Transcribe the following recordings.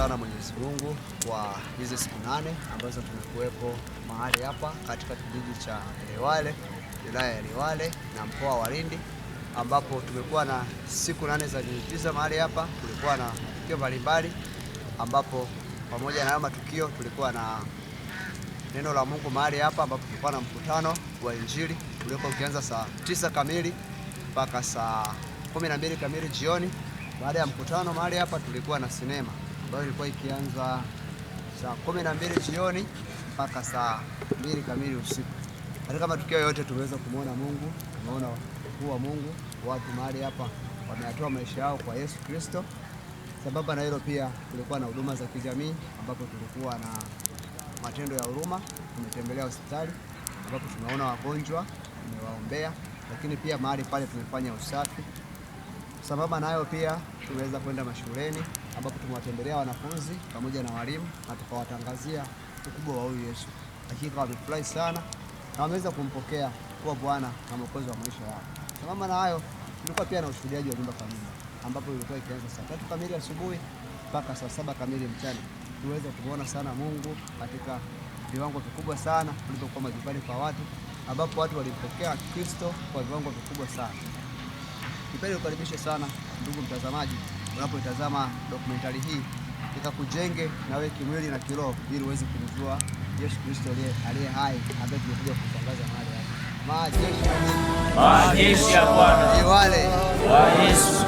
sana Mwenyezi Mungu kwa hizi siku 8 ambazo tumekuwepo mahali hapa katika kijiji cha Liwale, wilaya ya Liwale na mkoa wa Lindi, ambapo tumekuwa na siku 8 za miujiza mahali hapa. Tulikuwa na matukio mbalimbali, ambapo pamoja na hayo matukio tulikuwa na neno la Mungu mahali hapa, ambapo tulikuwa na mkutano wa Injili uliokuwa ukianza saa 9 kamili mpaka saa 12 kamili jioni. Baada ya mkutano mahali hapa tulikuwa na sinema ambayo ilikuwa ikianza saa 12 jioni mpaka saa 2 kamili usiku. Katika matukio yote tumeweza kumwona Mungu, tumeona ukuu wa Mungu. Watu mahali hapa wameyatoa maisha yao kwa Yesu Kristo. Sambamba na hilo pia tulikuwa na huduma za kijamii, ambapo tulikuwa na matendo ya huruma. Tumetembelea hospitali ambapo tumeona wagonjwa, tumewaombea, lakini pia mahali pale tumefanya usafi. Sambamba na hayo pia tumeweza kwenda mashuleni ambapo tumewatembelea wanafunzi pamoja na walimu na tukawatangazia ukubwa wa huyu Yesu. Hakika wamefurahi sana na wameweza kumpokea kuwa Bwana na Mwokozi wa maisha yao. Sambamba na hayo tulikuwa pia na ushuhudiaji wa nyumba kwa nyumba, ambapo ilikuwa ikianza saa 3 kamili asubuhi mpaka saa 7 kamili mchana. Tuweza kuona sana Mungu katika viwango vikubwa sana kulipokuwa majumbani kwa watu, ambapo watu walimpokea Kristo kwa viwango vikubwa sana. Nipende kukaribisha sana ndugu mtazamaji, unapotazama dokumentari hii ikakujenge na wewe kimwili na kiroho, ili uweze kumjua Yesu Kristo aliye hai, ambaye tumekuja kutangaza mahali hapa. Majeshi ya Bwana Liwale wa Yesu.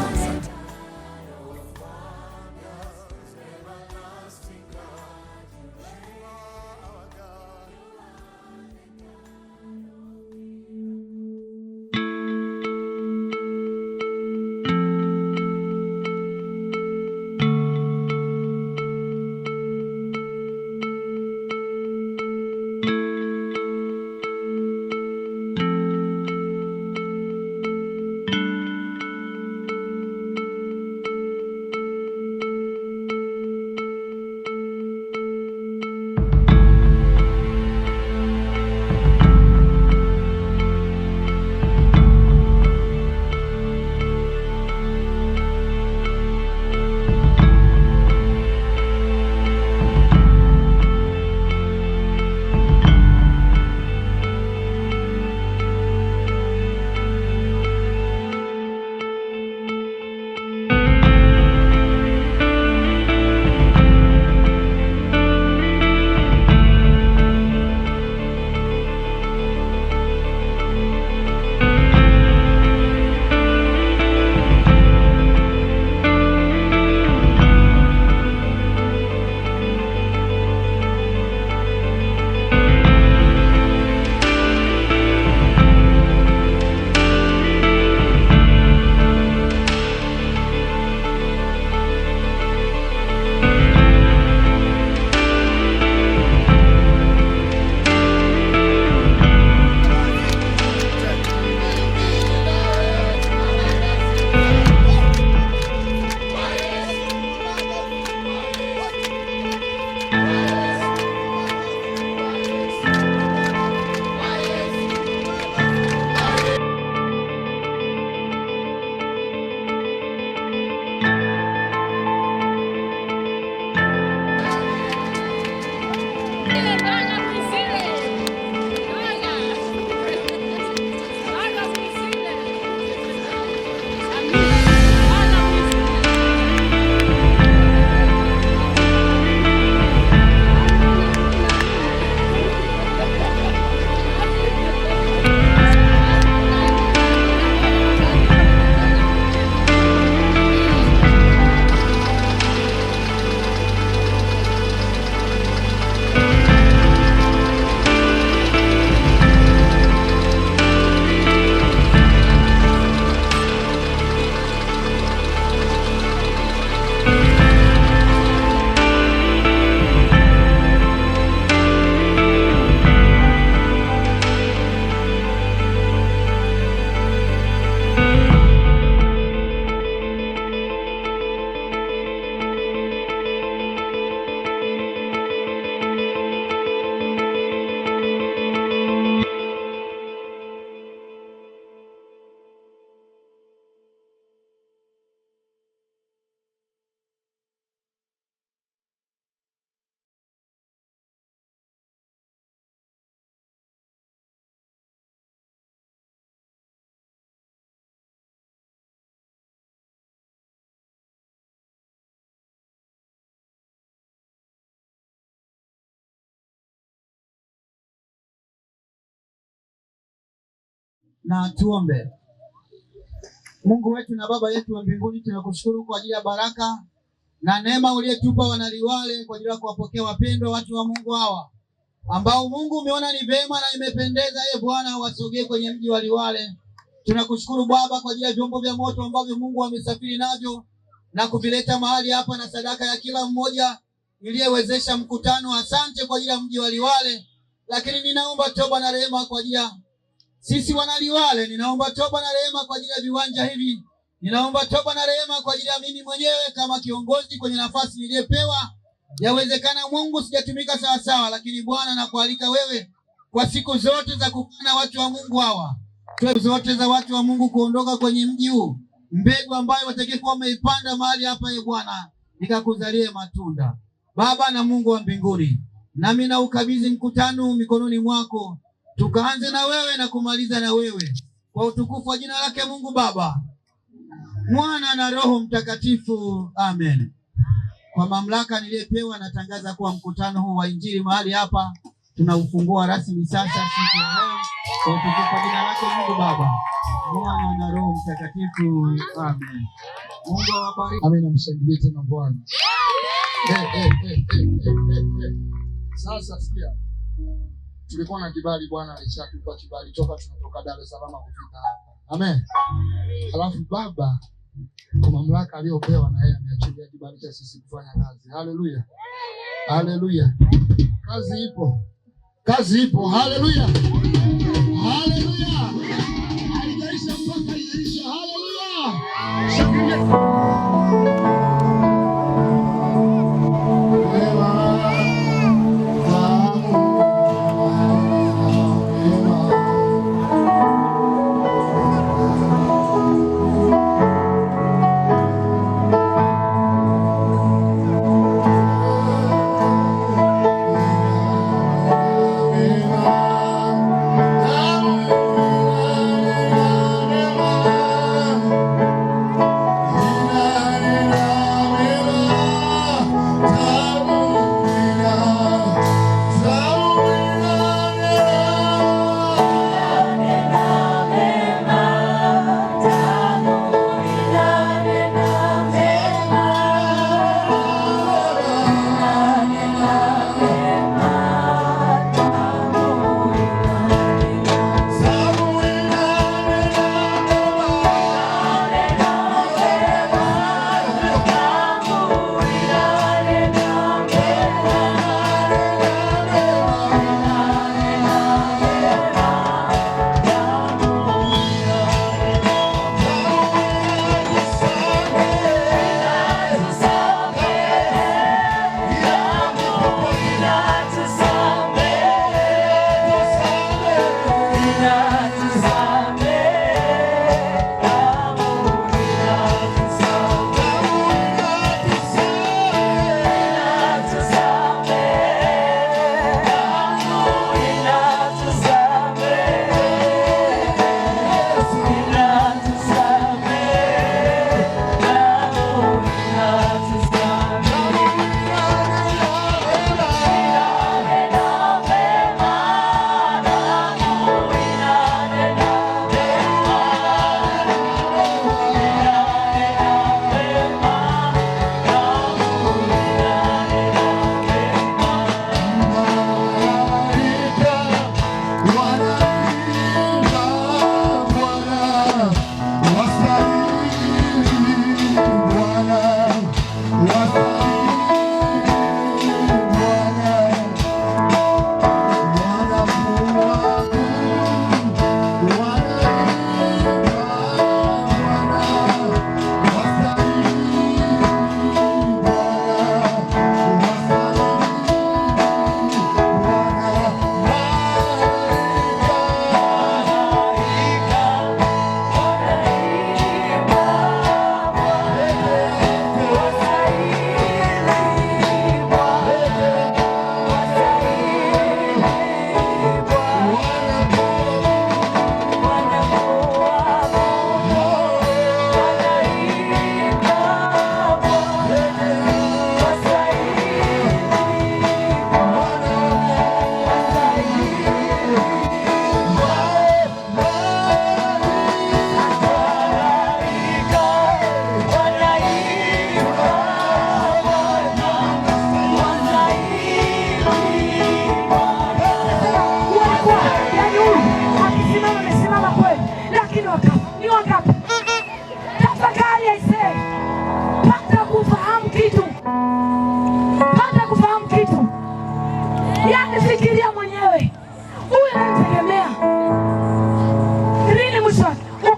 Na tuombe. Mungu wetu na Baba yetu wa mbinguni, tunakushukuru kwa ajili ya baraka na neema uliyetupa Wanaliwale kwa ajili ya kuwapokea wapendwa watu wa Mungu hawa ambao Mungu umeona ni vema na imependeza Bwana wasogee kwenye mji wa Liwale. Tunakushukuru Baba kwa ajili ya vyombo vya moto ambavyo Mungu amesafiri navyo na kuvileta mahali hapa na sadaka ya kila mmoja iliyewezesha mkutano. Asante kwa ajili ya mji wa Liwale, lakini ninaomba toba na rehema kwa ajili ya sisi Wanaliwale. Ninaomba toba na rehema kwa ajili ya viwanja hivi. Ninaomba toba na rehema kwa ajili ya mimi mwenyewe kama kiongozi kwenye nafasi niliyepewa. Yawezekana Mungu sijatumika sawa sawa, lakini Bwana nakualika wewe kwa siku zote za kukana watu wa Mungu hawa, siku zote za watu wa Mungu kuondoka kwenye mji huu, mbegu ambayo watakayekuwa wameipanda mahali hapa Bwana nikakuzalie matunda. Baba na Mungu wa mbinguni, nami na ukabidhi mkutano mikononi mwako, tukaanze na wewe na kumaliza na wewe, kwa utukufu wa jina lake Mungu Baba, Mwana na Roho Mtakatifu. Amen. Kwa mamlaka niliyepewa natangaza kuwa mkutano huu wa Injili mahali hapa tunaufungua rasmi sasa siku ya leo, kwa utukufu wa jina lake Mungu Baba, Mwana na Roho Mtakatifu. Amen. Mungu awabariki. Amen. Mshangilie tena Bwana. Sasa sikia. Tulikuwa na kibali, Bwana alishatupa kibali toka tunatoka Dar es Salaam kufika hapa. Amen. Alafu Baba kwa mamlaka aliyopewa na yeye ameachilia kibali cha sisi kufanya kazi. Haleluya. Haleluya. Kazi ipo. Kazi ipo. Haleluya. Haleluya. Haijaisha mpaka iisha. Haleluya. Shangilia.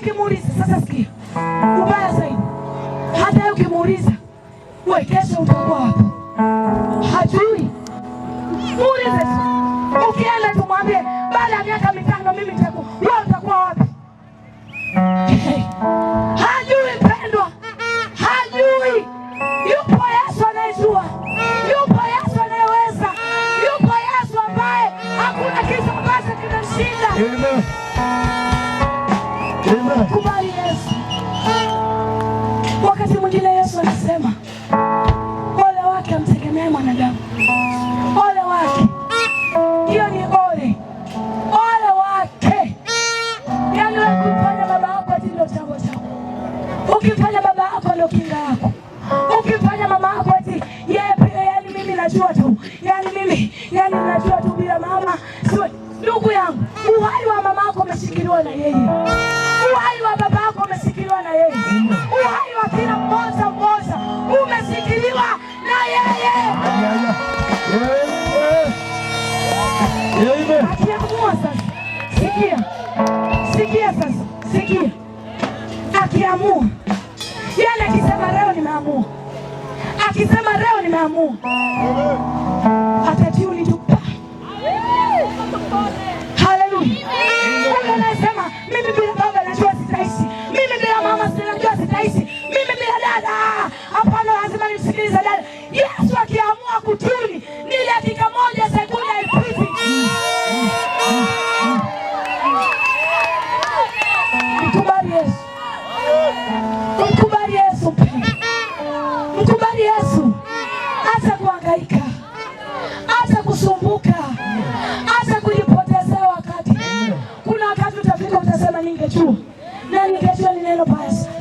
ukimuuliza sasa, sikia ubaya zaidi, hata ukimuuliza wewe kesho utakuwa wapi, hajui. Muulize tu, ukienda tumwambie baada ya miaka 5 mimi nitakuwa, wewe utakuwa wapi? Hajui mpendwa, hajui. Yupo Yesu anayejua, yupo Yesu anayeweza, yupo Yesu ambaye hakuna kitu ambacho kinamshinda. Amen. Amen. Kubali Yesu. Wakati mwingine Yesu anasema ole wake amtegemee mwanadamu, ole wake. Hiyo ni ole wake. Yaani wewe kumfanya baba yako ati ndio chango chako, ukimfanya baba yako ndio kinga yako, ukimfanya mama yako ati yeye, yaani mimi najua tu, yaani najua tu bila mama. Ndugu yangu, uhai wa mama yako umeshikiliwa na yeye, uhai wa baba yako umeshikiliwa na yeye, uhai wa kila mmoja umeshikiliwa na yeye. Akiamua sasa, sikia sasa, sikia. Akiamua, yaani akisema leo nimeamua, atatiuni tu. Haleluya. Anasema mimi bila baba najua sitaishi, mimi bila mama najua sitaishi, mimi bila dada. Hapana, lazima nimsikilize dada. Yesu akiamua kutuni ni dakika moja, sekunde haipiti. Mkubali Yesu, mkubali Yesu, mkubali Yesu. Acha kuhangaika, acha kusumbuka, acha kujipotezea wakati. Kuna wakati utafika utasema ningejua, na ningejua ni neno baya sana.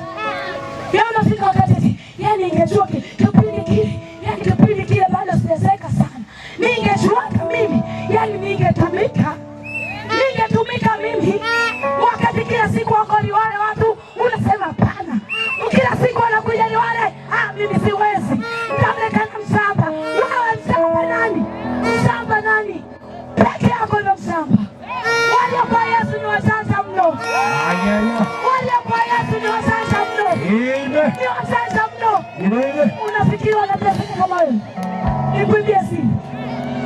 Yaani unafika wakati yaani ningejua kipindi kile bado sijazeka sana, ningejua mimi, yaani ningetumika mimi. Wakati kila siku wako liwale watu unasema hapana, kila siku wanakuja liwale, mimi siwezi, nitaonekana mshamba. Wewe mshamba nani? Peke yako ndio mshamba. Wale kwa Yesu ni wajanja mno, wale kwa Yesu ni wajanja mno, ni wajanja mno. Unafikiri wanateseka kama wewe?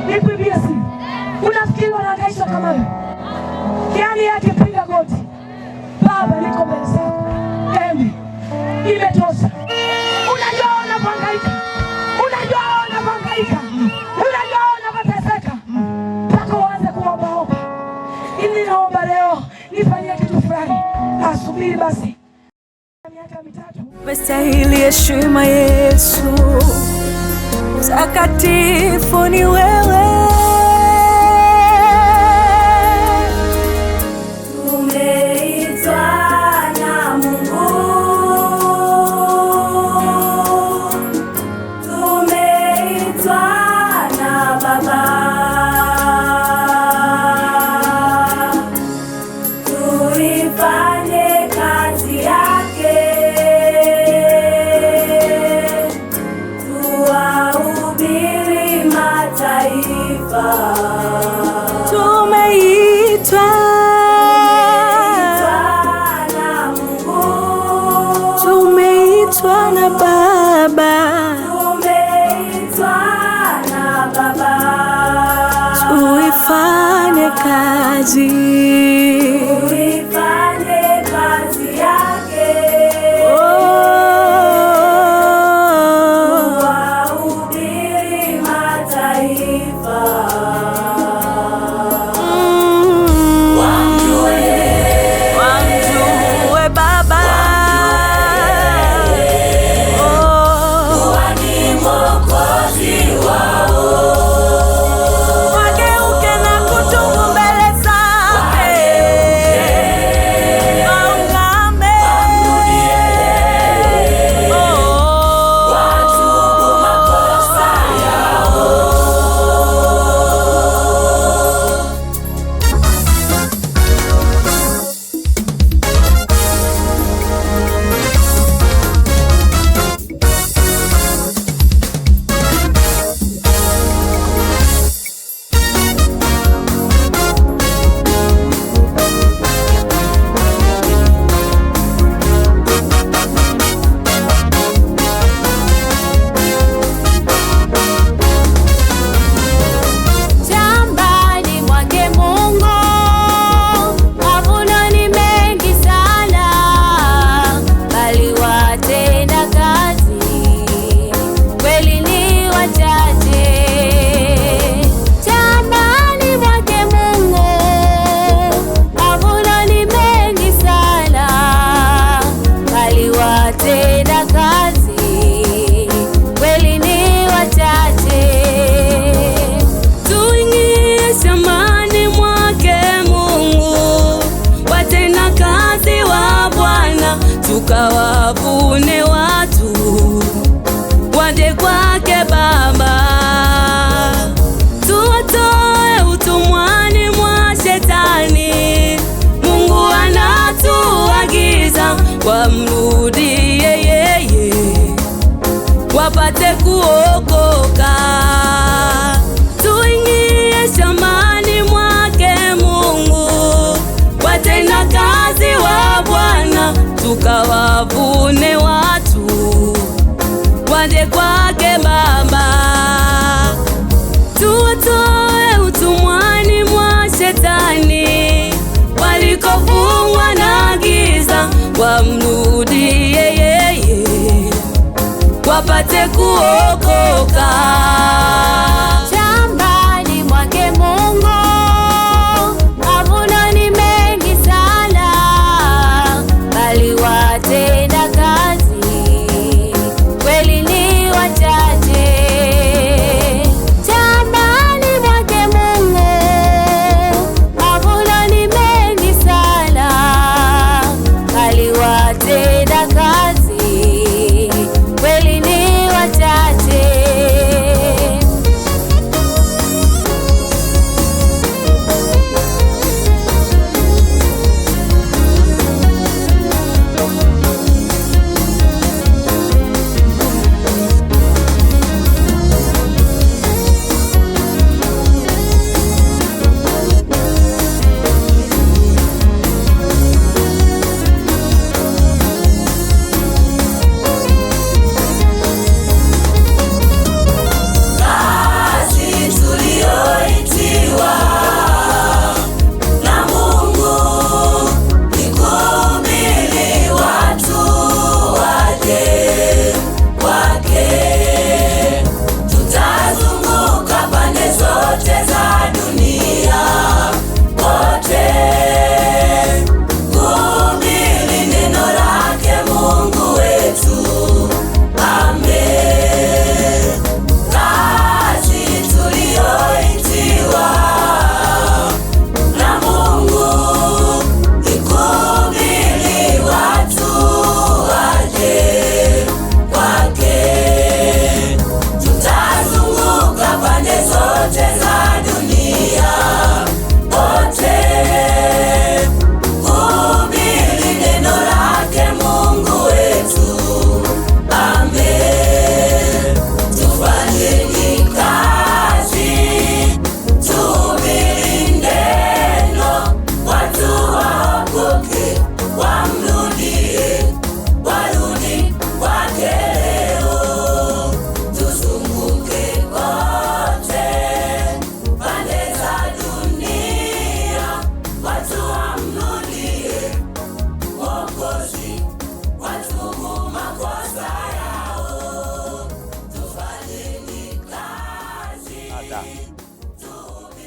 Nikuibie siri, unafikiri wanahangaishwa kama wewe? Yaani akipiga goti, Baba niko mbele zako, imetosha. Unajua unahangaika, unajua unateseka, mpaka uanze kuomba. Ili naomba leo nifanyie kitu fulani, asubiri basi miaka 3. Umestahili heshima Yesu, takatifu ni wewe. Tumeitwa na Baba, tuifanye kazi yake, tuwahubiri mataifa. Wamjue Baba, wageuke na kutubu mbele zake. tukawavune watu waje kwake Baba, tuwatoe utumwani mwa Shetani. Mungu anatuagiza wamrudie yeye, wapate kuokoka. Tuingie shambani mwake Mungu, watenda kazi wa Bwana, tukawavune watu waje kwake Baba, tuwatoe utumwani mwa Shetani, walikofungwa na giza, wamrudie yeye, wapate kuokoka. Shambani mwake Mungu mavuno ni mengi sana, bali watenda kazi kweli ni wachache. Shambani mwake Mungu mavuno ni mengi sana, bali watenda kazi kweli ni wachache.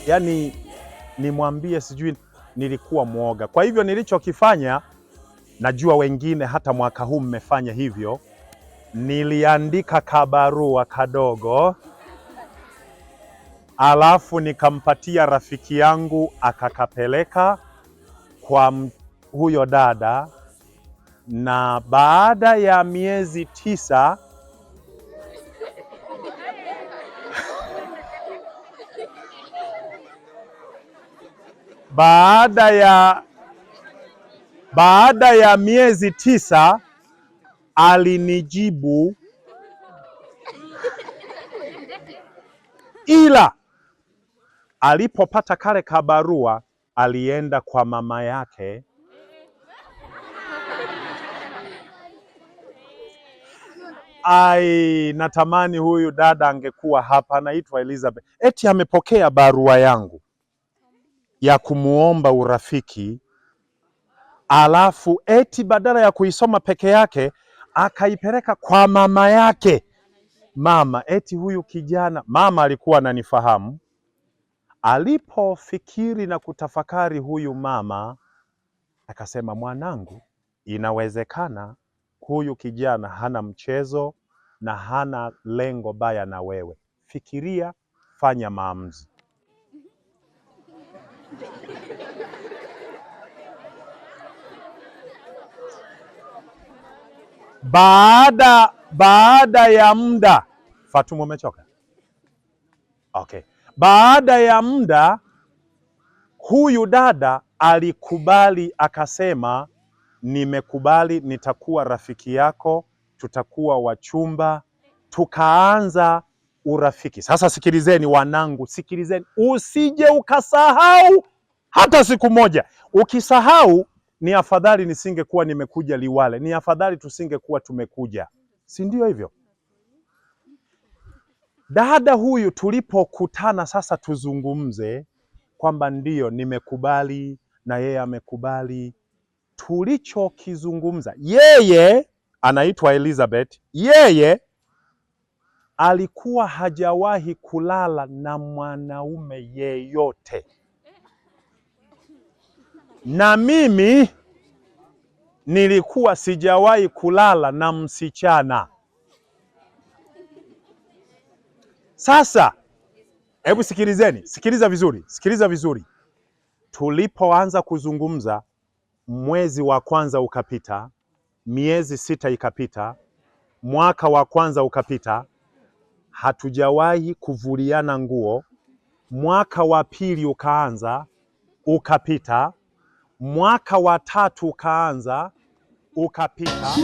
Yaani nimwambie sijui, nilikuwa mwoga. Kwa hivyo nilichokifanya, najua wengine hata mwaka huu mmefanya hivyo, niliandika kabarua kadogo, alafu nikampatia rafiki yangu akakapeleka kwa huyo dada, na baada ya miezi 9 baada ya miezi 9 alinijibu, ila alipopata kale kabarua alienda kwa mama yake natamani huyu dada angekuwa hapa, anaitwa Elizabeth. Eti amepokea barua yangu ya kumuomba urafiki, alafu eti badala ya kuisoma peke yake akaipeleka kwa mama yake. Mama, eti huyu kijana, mama alikuwa ananifahamu. Alipofikiri na kutafakari huyu mama akasema, mwanangu, inawezekana huyu kijana hana mchezo na hana lengo baya na wewe. Fikiria, fanya maamuzi. baada ya muda, Fatuma umechoka? Okay. Baada ya muda huyu dada alikubali, akasema nimekubali, nitakuwa rafiki yako, tutakuwa wachumba. Tukaanza urafiki. Sasa sikilizeni wanangu, sikilizeni, usije ukasahau hata siku moja. Ukisahau ni afadhali nisingekuwa nimekuja Liwale, ni afadhali tusingekuwa tumekuja, si ndio hivyo? Dada huyu tulipokutana sasa tuzungumze kwamba ndio nimekubali na yeye amekubali. Tulichokizungumza, yeye anaitwa Elizabeth, yeye alikuwa hajawahi kulala na mwanaume yeyote, na mimi nilikuwa sijawahi kulala na msichana. Sasa hebu sikiliza vizuri. Tulipoanza kuzungumza, mwezi wa kwanza ukapita, miezi 6 ikapita, mwaka wa kwanza ukapita, hatujawahi kuvuliana nguo. Mwaka wa pili ukaanza, ukapita. Mwaka wa 3 ukaanza, ukapita.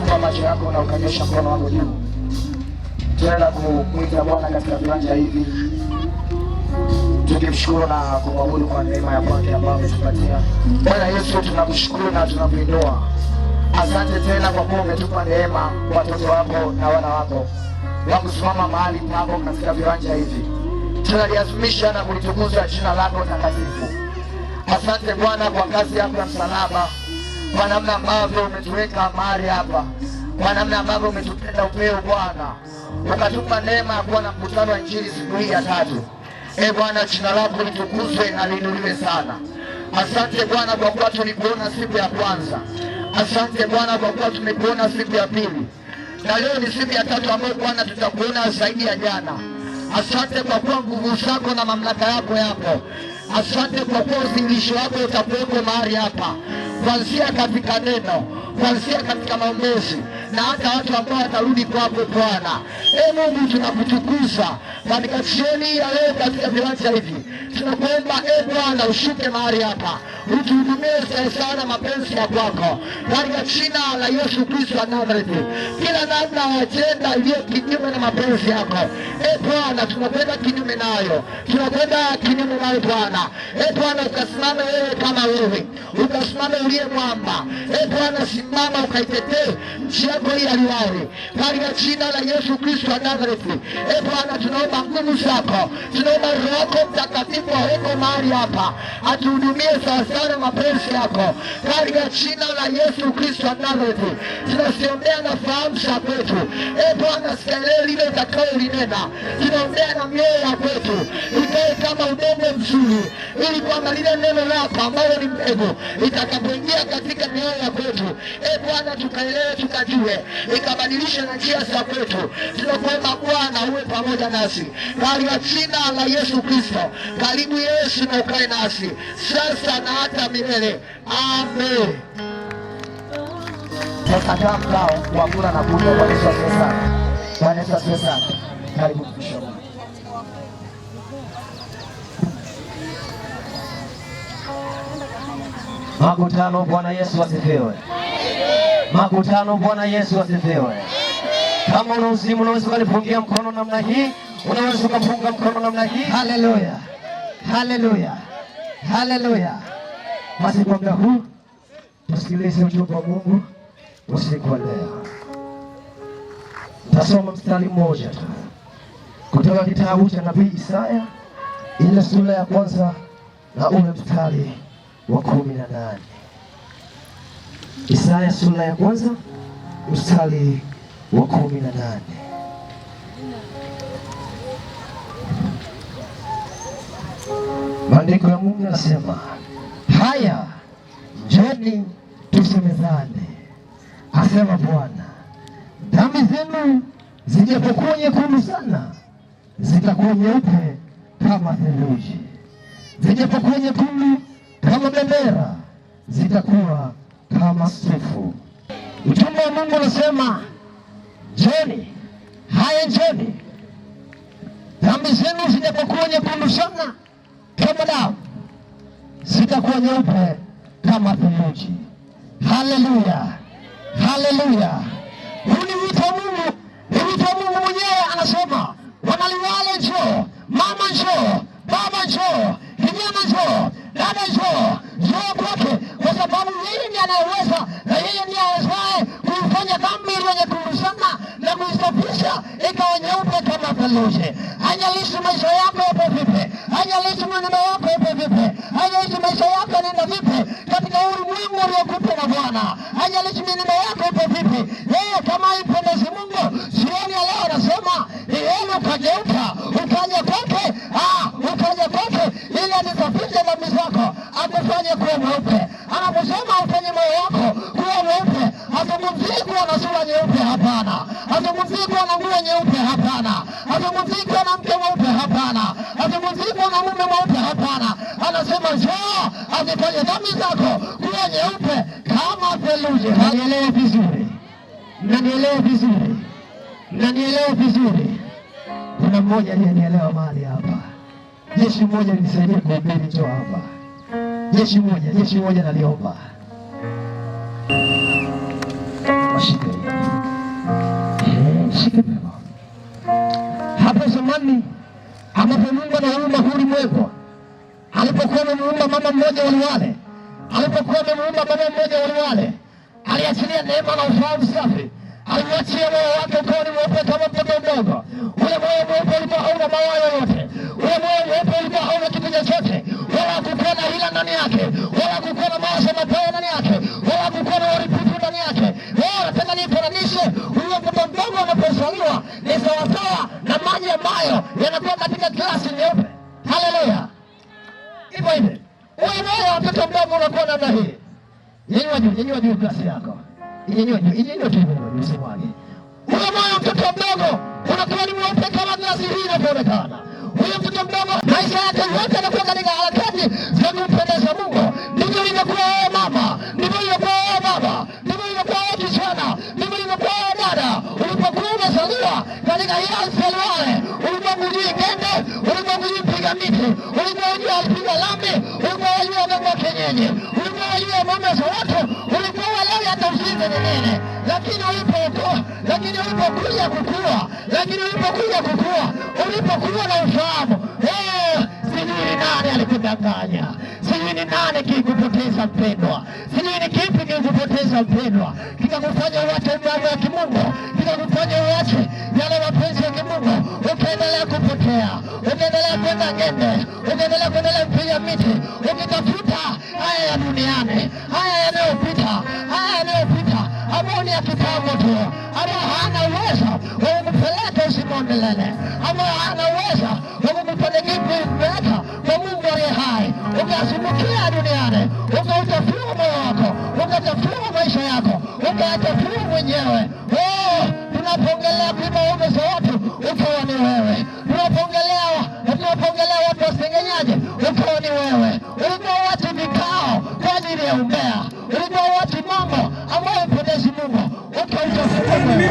Funga macho yako na ukanyosha mkono wako juu. Tunaenda kumwita Bwana katika viwanja hivi, tukimshukuru na kumwabudu kwa neema ya kwake ambayo ametupatia. Bwana Yesu, tunakushukuru na tunakuinua. Asante tena kwa kuwa umetupa neema watoto wako na wana wako wa kusimama mahali pako katika viwanja hivi. Tunaliazimisha na kulitukuza jina lako takatifu. Asante Bwana kwa kazi yako ya msalaba, kwa namna ambavyo umetuweka mahali hapa, kwa namna ambavyo umetupenda upeo Bwana, ukatupa neema ya kuwa na mkutano wa Injili siku hii ya 3. Bwana, jina lako litukuzwe na liinuliwe sana. Asante Bwana kwa kuwa tulikuona siku ya kwanza. Asante Bwana kwa kuwa tumekuona siku ya pili, na leo ni siku ya 3 ambayo Bwana tutakuona zaidi ya jana. Asante kwa kuwa nguvu zako na mamlaka yako yapo. Asante kwa kuwa uzingisho wako utakuwepo mahali hapa, kuanzia katika neno, kuanzia katika maombezi, na hata watu ambao watarudi kwako Bwana. Mungu, tunakutukuza katika jioni ya leo katika viwanja hivi. Tunakuomba Bwana ushuke mahali hapa, utuhudumie sana mapenzi ya kwako katika jina la Yesu Kristo wa Nazareti. Kila namna ya ajenda iliyo kinyume na mapenzi yako Bwana, tunakwenda kinyume nayo, tunakwenda kinyume nayo Bwana. Bwana, ukasimame wewe kama wewe, ukasimame uliye mwamba. Bwana, simama ukaitetee nchi yako hii ya Liwale katika jina la Yesu Kristo wa Nazareti. Bwana, tunaomba nguvu zako, tunaomba Roho yako Mtakatifu aweko mahali hapa, atuhudumie sawasawa mapenzi yako katika jina la Yesu Kristo wa Nazareti. Tunasiombea na fahamu za kwetu Bwana, sikia lile utakao linena. Tunaombea na mioyo ya kwetu ikae kama udongo mzuri, ili kwamba lile neno lako ambalo ni mbegu itakapoingia katika mioyo ya kwetu Bwana, tukaelewe, tukajue, ikabadilisha na njia za kwetu. Tunakuomba Bwana uwe pamoja nasi katika jina la Yesu Kristo. Karibu Yesu na ukae nasi sasa na hata milele. Amen. Sasa kama mkao wa kula na kunywa kwa Yesu sana. Bwana Yesu asifiwe sana. Karibu mtumishi. Makutano, Bwana Yesu asifiwe. Makutano, Bwana Yesu asifiwe. Kama una uzimu unaweza kunipungia mkono namna hii, unaweza kupunga mkono namna hii. Haleluya. Haleluya. Haleluya. Basi kwa muda huu tusikilize ujumbe wa Mungu usiku wa leo. Tasoma mstari mmoja tu kutoka kitabu cha nabii Isaya, ile sura ya kwanza na ule mstari wa 18. Isaya sura ya kwanza mstari wa 18. Maandiko ya Mungu yanasema, haya njoni tusemezane, asema Bwana, dhambi zenu zijapokuwa nyekundu sana, zitakuwa nyeupe kama theluji; zijapokuwa nyekundu kama bendera, zitakuwa kama sufu. Mtume wa Mungu anasema, njoni, haya njoni, dhambi zenu zijapokuwa nyekundu sana kama damu, zitakuwa nyeupe kama theluji. Haleluya, haleluya. Huu ni wito wa Mungu, ni wito wa Mungu mwenyewe. Anasema, wanaliwale njoo, mama njoo, baba njoo, kijana njoo, dada njoo, njoo kwake, kwa sababu yeye ndiye anayeweza, na yeye ndiye awezaye kuifanya dhambi iliyo nyekundu sana na kuisafisha ikawa nyeupe kama theluji. Haijalishi maisha yako yapo vipi, haijalishi mwenendo wako yapo vipi, haijalishi maisha yako yanaenda vipi katika ulimwengu uliokupa na Bwana, haijalishi mwenendo wako yapo vipi, yeye kama ipendezi Mungu, jioni ya leo anasema, yeye ukageuka, ukaja kwake, ukaja kwake ili anisafishe dhambi zako, akufanye kuwa mweupe. Anaposema ufanye moyo wako kuwa mweupe, hazungumzii kuwa na sura nyeupe, hapana. Hazungumzii kuwa na nguo nyeupe, hapana. Hazungumzii kuwa na mke mweupe, hapana. Hazungumzii kuwa na mume mweupe, hapana. Anasema njoo azifanye dhambi zako kuwa nyeupe kama theluji. Mnanielewa vizuri? Mnanielewa vizuri? Mnanielewa vizuri? Kuna mmoja aliyenielewa mahali hapa. Jeshi moja nisaidie kuhubiri, njoo hapa. Jeshi moja naliomba. Washike. Shike pema. Hapo zamani ambapo Mungu anaumba ulimwengu, alipokuwa amemuumba mama mmoja waliwale, alipokuwa amemuumba mama mmoja waliwale, aliachilia neema na ufahamu safi. Aliachia moyo wake ukawa ni mweupe kama mtoto mdogo. Ule moyo mweupe ulikuwa hauna mawa yoyote. Ule moyo mweupe ulikuwa hauna kitu chochote, wala hakukuwa na hila ndani yake, wala hakukuwa na mawazo mabaya ndani yake, wala hakukuwa na uharibifu ndani yake. Nataka nifananishe huyo mtoto mdogo anapozaliwa ni sawasawa na maji ambayo yanakuwa katika glasi nyeupe. Haleluya! Hivyo hivyo huyo moyo wa mtoto mdogo unakuwa namna hii. Nyanyua juu glasi yako. Nyanyua tu usimwage. Huyo moyo mtoto mdogo unakuwa ni mweupe kama glasi hii inavyoonekana. Huyo mtoto mdogo maisha yake yote yanakuwa katika harakati za kumpendeza Mungu. Ndivyo ilivyokuwa wewe mama, ndivyo ilivyokuwa wewe baba, ndivyo ilivyokuwa wewe kijana, ndivyo ilivyokuwa wewe dada. Ulipokuwa umezaliwa katika hii Aliwale, ulikuwa hujui ngende, ulikuwa hujui piga miti, ulikuwa hujui alipiga lambi, ulikuwa hujui waganga wa kienyeji, ulikuwa hujui mume za watu, ulikuwa uelewi hata uzinzi ni nini. Lakini ulipokuja kukua, ulipokuwa na ufahamu, sijui ni nani alikudanganya, sijui ni nani kikupoteza mpendwa, sijui ni kipi kikupoteza mpendwa, kikakufanya uache mambo ya kimungu, kikakufanya uache yale mapenzi ya kimungu, ukaendelea kupotea, ukaendelea kwenda ngende, ukaendelea kuendelea kupiga miti, ukitafuta haya ya duniani, haya yanayopita, ambayo ni ya kitambo tu, ambayo hana uwezo wa kukupeleka uzima wa milele, ambayo hana uwezo wa kukupeleka kwa Mungu aliye hai. Ukasumbukia duniani, ukautafua moyo wako, ukatafua maisha yako, ukayatafua mwenyewe. Tunapoongelea kuiba ume za watu, ukawa ni wewe. Tunapoongelea watu wasengenyaje, ukawa ni wewe. Ulikuwa watu vikao kwa ajili ya umbea, ulikuwa watu mambo ambayo mpendezi Mungu, ukautafua moyo.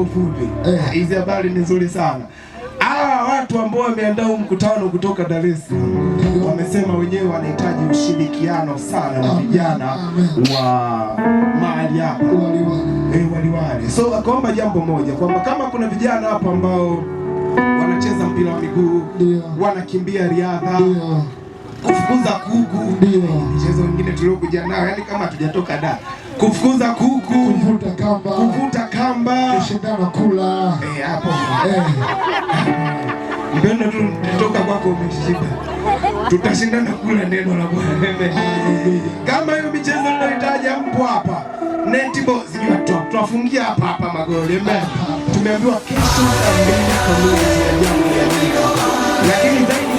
ufupi. Hizi habari ni nzuri sana. Hawa watu ambao wameandaa mkutano kutoka Dar es Salaam wamesema wenyewe wanahitaji ushirikiano sana na vijana wa mahali hapa Waliwale. So akaomba jambo moja kwamba kama kuna vijana hapa ambao wanacheza mpira wa miguu, wanakimbia riadha, kufukuza kuku, michezo mingine tuliokuja nayo, yani kama hatujatoka da, kufukuza kuku, kuvuta kamba, kushindana kula, hapo mbona tutoka kwako umeshiba, tutashindana kula neno la Bwana. Kama hiyo michezo tunahitaji mpo hapa, netball sijui tuwafungia hapa magoli. Tumeambiwa kesho lakini zaidi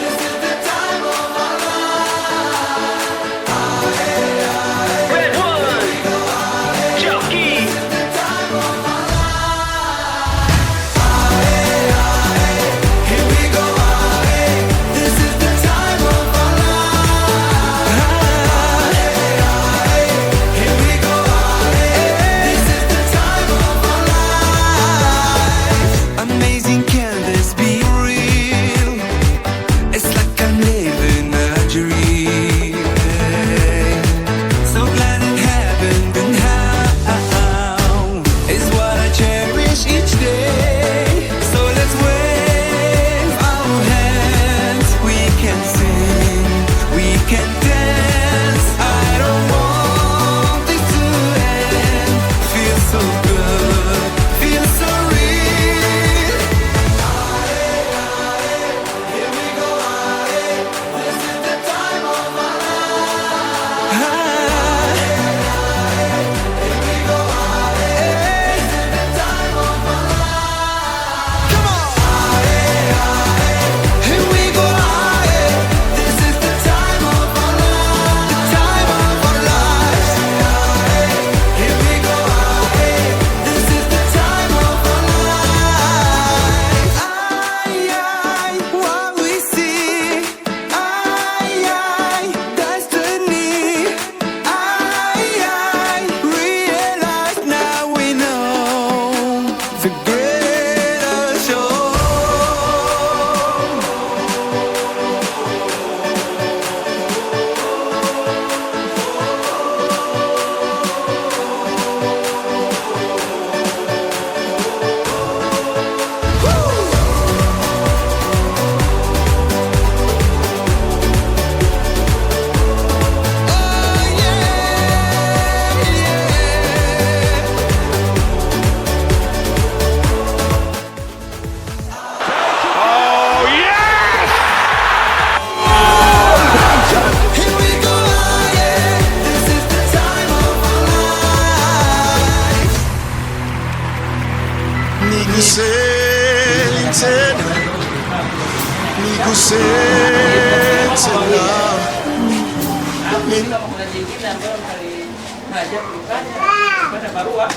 kuna jingine ambalo mtalihajia kulifanya, kupata barua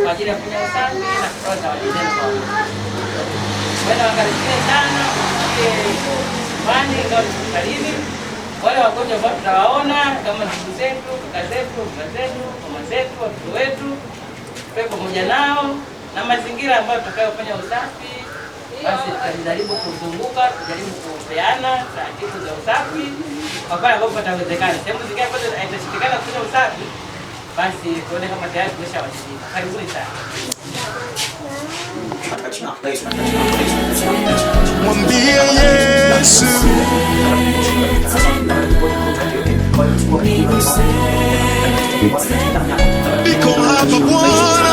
kwa ajili ya kufanya usafi na kutoa zawadi zenu kwa wale wakaribie sana nyumbani au hospitalini. Wale wagonjwa ambao tutawaona kama ndugu zetu, kaka zetu, baba zetu, mama zetu, watoto wetu, tuwe pamoja nao na mazingira ambayo tutakayofanya usafi, basi tutajaribu kuzunguka, tujaribu kupeana taratibu za usafi kwa pale ambapo patawezekana. Sehemu zingine ambazo haitashindikana kufanya usafi, basi tuone kama tayari tumeshawajibika. Karibuni sana. Mwambie Yesu niko hapa Bwana.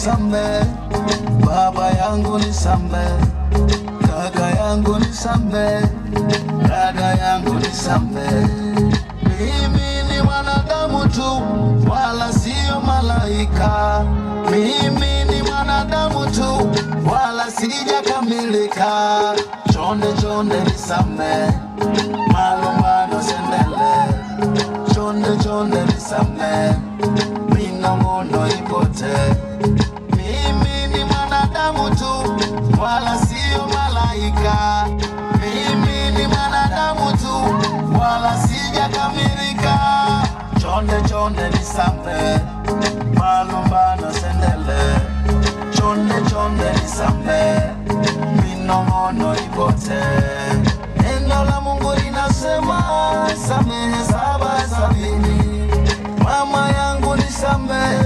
nisamehe, baba yangu nisamehe, kaka yangu nisamehe, dada yangu nisamehe. Mimi ni mwanadamu tu, wala sio malaika. Mimi ni mwanadamu tu, wala sijakamilika. Chonde chonde nisamehe, malumbano sendele. Chonde chonde nisamehe, minong'ono ipote. Mimi ni mwanadamu tu, wala sio malaika. Mimi ni mwanadamu tu, wala sijakamilika. Chonde chonde nisamehe, malumbano sendele. Chonde chonde nisamehe, minong'ono ipote. Neno la Mungu linasema samehe 7 Mama yangu nisamehe,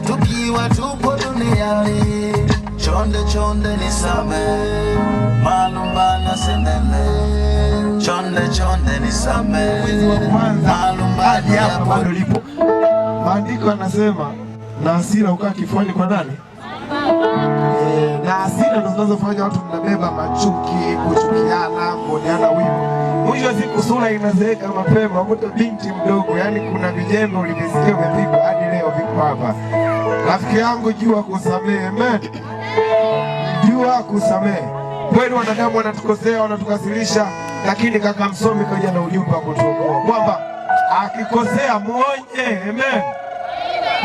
tukiwa tupo duniani. Chonde chonde nisamehe, malumbano sendele. Chonde chonde nisamehe, mwezi wa kwanza hadi hapa bado lipo. Maandiko yanasema na hasira ukaa kifuani kwa nani? Na hasira ndo zinazofanya watu mnabeba machuki, kuchukiana, kuoneana wivu. Mwisho wa siku sura inazeeka mapema. Mtu binti mdogo, yani kuna vijembe ulivisikia umepigwa hadi leo viko hapa. Rafiki yangu, jua kusamehe. Amen. Jua kusamehe. Kweli wanadamu wanatukosea, wanatukasirisha, lakini kaka msomi kaja na ujumbe wa kutuokoa kwamba akikosea muonye. Amen.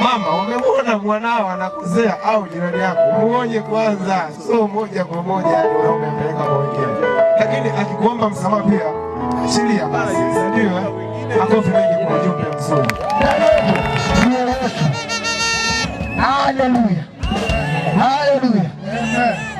Mama, umemwona mwanao anakosea au jirani yako, muonye kwanza, so moja kwa moja ndio umempeleka kwa wengine. Lakini akikuomba msamaha pia achilia basi, ndio makofi mengi kwa ujumbe mzuri. Haleluya. Haleluya.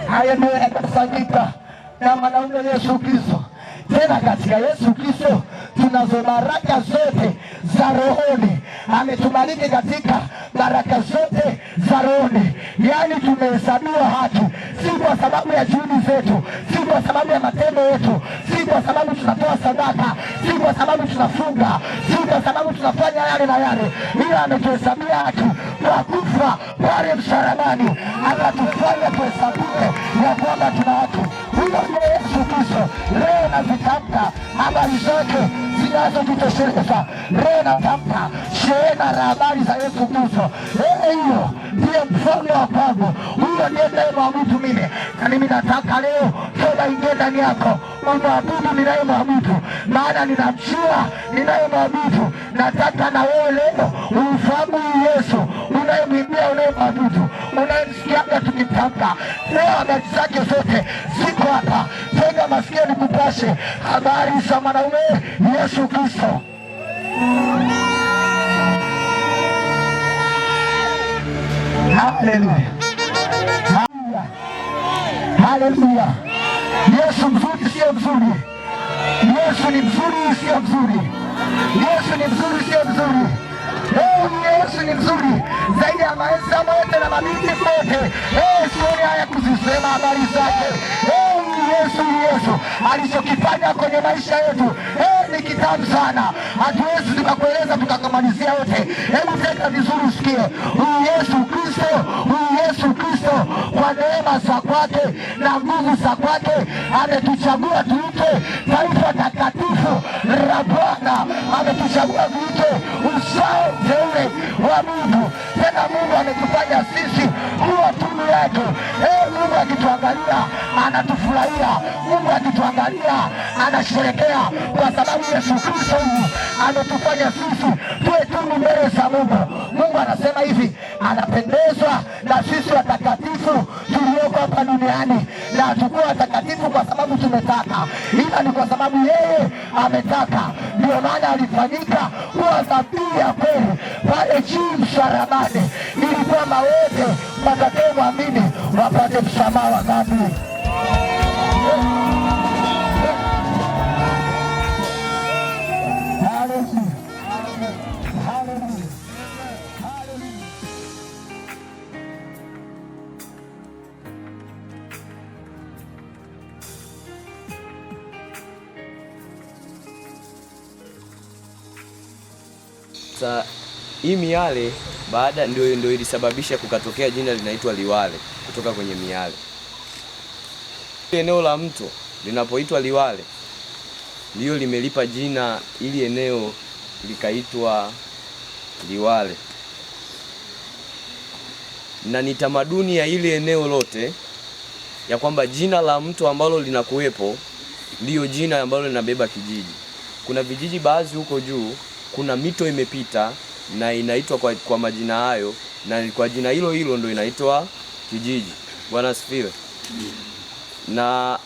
Haya ndio yakafanyika na mwanaume Yesu Kristo. Tena katika Yesu Kristo tunazo baraka zote za rohoni. Ametubariki katika baraka zote za rohoni. Yaani tumehesabiwa haki, si kwa sababu ya juhudi zetu, si kwa sababu ya matendo yetu, si kwa sababu tunatoa sadaka, si kwa sababu tunafunga, si kwa sababu tunafanya yale na yale, ila ametuhesabia haki kwa kufa pale msalabani, akatufanya tuhesabike ya kwamba tuna haki. Huyo ndiye Yesu Kristo. Leo nazitamka habari zote zinazojitosheleza. Leo natamka shehena la habari za Yesu Kristo. Hiyo ndiye mfalme wa kwangu, huyo ndiye ninayemwabudu mimi. Na mimi nataka leo toba ingie ndani yako, umwabudu ninayemwabudu, maana ninamjua ninayemwabudu. Nataka na wewe leo umfahamu Yesu unayemwimbia, unayemwabudu, unayemsikiaga tukitamka. Leo habari zake zote ziko hapa. Tega masikio nikupashe habari za mwanaume Yesu Kristo. Haleluya. Haleluya. Yesu mzuri sio mzuri. Yesu ni mzuri sio mzuri. Yesu ni mzuri sio mzuri. Yesu ni mzuri zaidi ya mahesabu yote na mabinti wote. Sioni haya kuzisema habari zake. Yesu alichokifanya kwenye maisha yetu ni kitamu sana. Hatuwezi tukakueleza tukakamalizia yote. Hebu teka vizuri usikie. Huyu Yesu Kristo kwa neema za kwake na nguvu za kwake ametuchagua tuite taifa takatifu la Bwana. Ametuchagua tuite uzao teule wa Mungu. Tena Mungu ametufanya sisi kuwa tunu yake. Mungu akituangalia anatufurahia. Mungu akituangalia anasherekea, kwa sababu Yesu Kristo ametufanya sisi tuwe tunu mbele za Mungu. Mungu anasema hivi, anapendezwa na sisi watakatifu tulioko hapa duniani, na hatukuwa watakatifu kwa sababu tumetaka, ila ni kwa sababu yeye ametaka. Ndio maana alifanyika kuwa dhabihu ya kweli pale chini msalabani, ili kwamba wote watakaomwamini wapate msamaha wa dhambi. Hii miale baada ndio ilisababisha kukatokea jina linaitwa Liwale kutoka kwenye miale. Eneo la mto linapoitwa Liwale ndio limelipa jina ili eneo likaitwa Liwale, na ni tamaduni ya ile eneo lote ya kwamba jina la mto ambalo linakuwepo ndio jina ambalo linabeba kijiji. Kuna vijiji baadhi huko juu, kuna mito imepita na inaitwa kwa majina hayo, na kwa jina hilo hilo ndio inaitwa kijiji. Bwana asifiwe. Na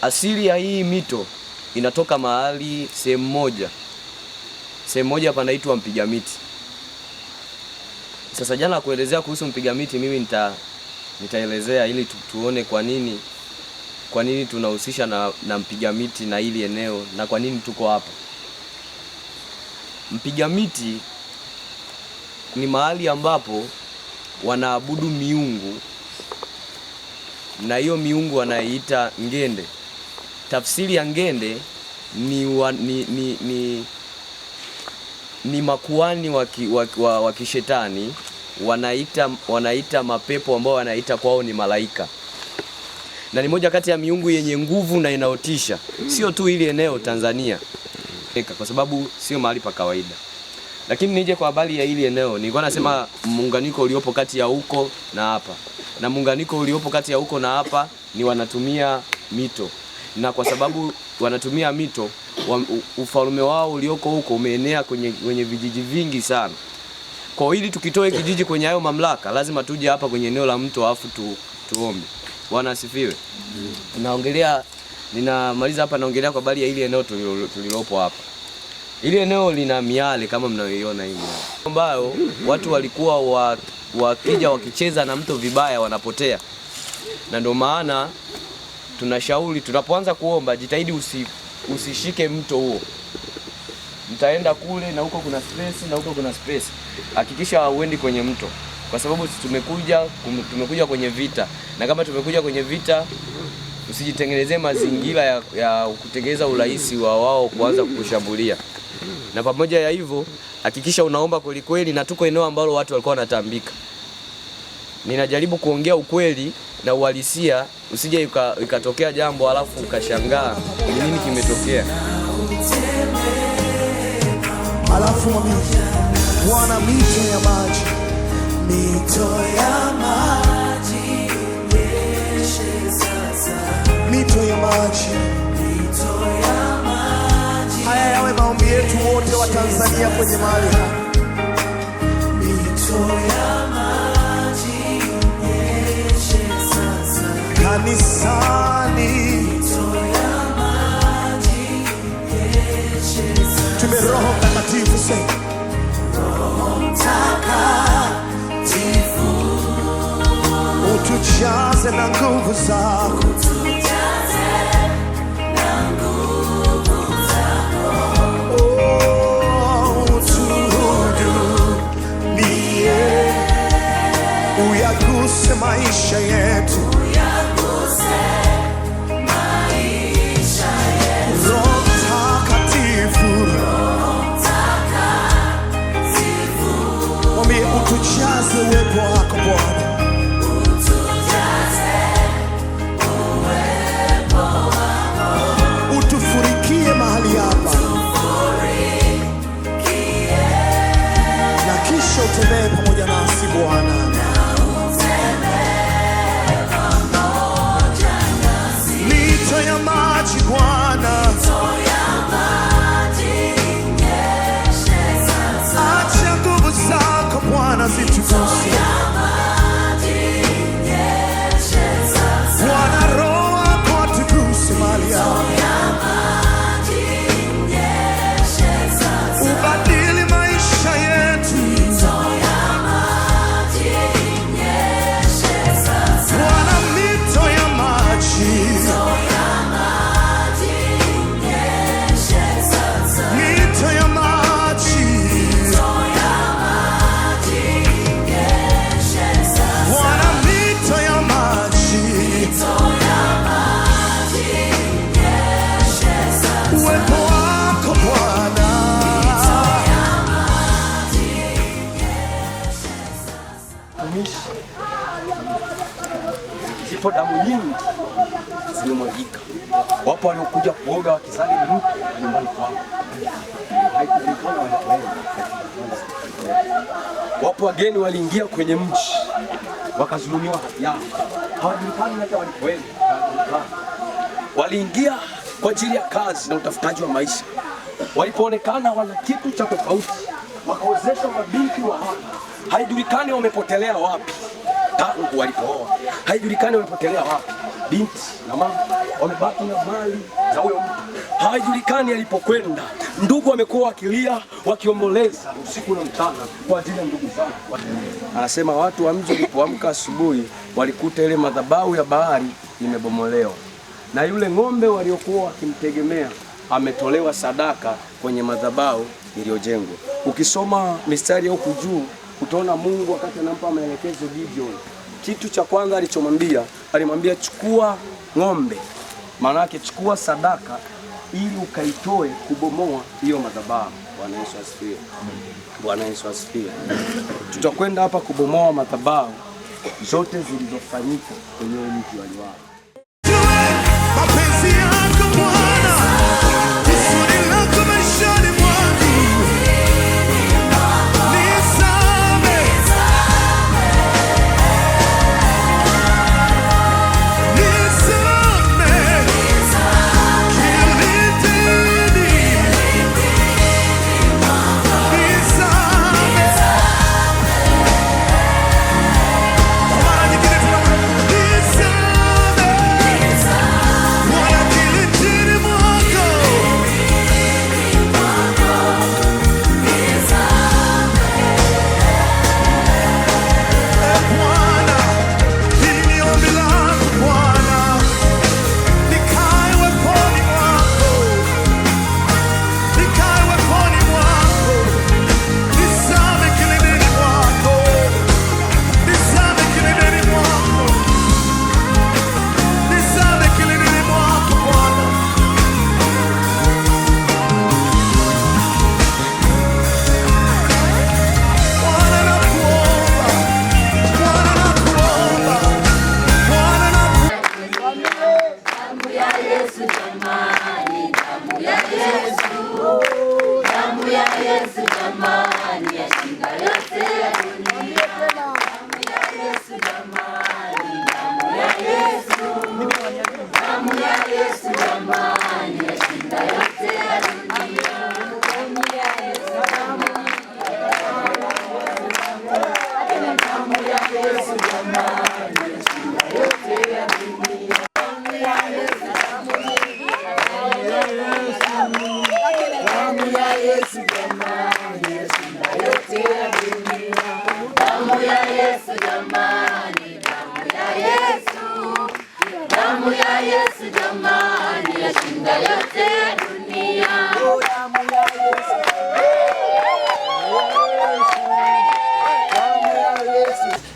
asili ya hii mito inatoka mahali sehemu moja panaitwa Mpiga Miti. Sasa jana kuelezea kuhusu Mpiga Miti, mimi nitaelezea ili tuone kwa nini tunahusisha na Mpiga Miti na hili eneo na kwa nini tuko hapa. Mpiga Miti ni mahali ambapo wanaabudu miungu, na hiyo miungu wanaiita ngende. Tafsiri ya ngende ni makuani wa kishetani, wanaita mapepo ambao wanaita kwao ni malaika, na ni moja kati ya miungu yenye nguvu na inaotisha, sio tu ili eneo Tanzania, kwa sababu sio mahali pa kawaida. Lakini nije kwa habari ya hili eneo, nilikuwa nasema muunganiko uliopo kati ya huko na hapa, na muunganiko uliopo kati ya huko na hapa ni wanatumia mito, na kwa sababu wanatumia mito, ufalme wao ulioko huko umeenea kwenye vijiji vingi sana. Kwa hili tukitoe kijiji kwenye hayo mamlaka, lazima tuje hapa kwenye eneo la mto afu tuombe. Bwana asifiwe. Ninamaliza hapa, naongelea kwa habari ya hili eneo tulilopo hapa. Hili eneo lina miale kama mnayoiona hivi, ambayo watu walikuwa wakija wakicheza na mto vibaya wanapotea. Na ndio maana tunashauri tunapoanza kuomba, jitahidi usishike mto huo. Mtaenda kule na huko kuna space na huko kuna space. Hakikisha uendi kwenye mto, kwa sababu tumekuja kwenye vita, na kama tumekuja kwenye vita, usijitengenezee mazingira ya kutengeneza urahisi wa wao kuanza kukushambulia. Na pamoja ya hivyo, hakikisha unaomba kweli kweli, na tuko eneo ambalo watu walikuwa wanatambika. Ninajaribu kuongea ukweli na uhalisia, usije ikatokea jambo alafu ukashangaa ni nini kimetokea. Alafu Bwana, mito ya maji nyeshe sasa, mito ya maji. Haya yawe maombi yetu wote wa Tanzania kwenye mahali hapa. Mito ya maji nyeshe sasa kanisani, mito ya maji nyeshe sasa. Tume Roho Mtakatifu sasa, Roho Mtakatifu utujaze na nguvu zako, uyaguse maisha yetu, Roho Mtakatifu, mwambie utujaze uwepo wako Bwana, utufurikie mahali hapa, na kisha utembee pamoja nasi Bwana. zipo damu nyingi zimemwagika. Wapo waliokuja kuoga wakizani ni mtu nyumbani kwao, haikujulikana walipoenda. Wapo wageni waliingia kwenye mji wakazulumiwa haki yao, hawajulikani hata walipoenda. Waliingia kwa ajili ya kazi na utafutaji wa maisha, walipoonekana wana kitu cha tofauti wakaozesha mabinti wa hapa, haijulikani wamepotelea wapi. Tangu walipooa haijulikani wamepotelea wapi. Binti na mama wamebaki na mali za huyo mtu, haijulikani alipokwenda. Ndugu wamekuwa wakilia wakiomboleza usiku na mchana kwa ajili ya ndugu zao. Anasema watu wa mji walipoamka asubuhi walikuta ile madhabahu ya bahari imebomolewa na yule ng'ombe waliokuwa wakimtegemea ametolewa sadaka kwenye madhabahu iliyojengwa. Ukisoma mistari huku juu utaona Mungu wakati anampa maelekezo Gideon, kitu cha kwanza alimwambia chukua ng'ombe, maana yake chukua sadaka ili ukaitoe kubomoa hiyo madhabahu. Bwana Yesu asifiwe. Bwana Yesu asifiwe. Tutakwenda hapa kubomoa madhabahu zote zilizofanyika kwenye mji wa Liwale. Mapenzi yako Bwana, kusudi lako maishani mwangu. Nisame,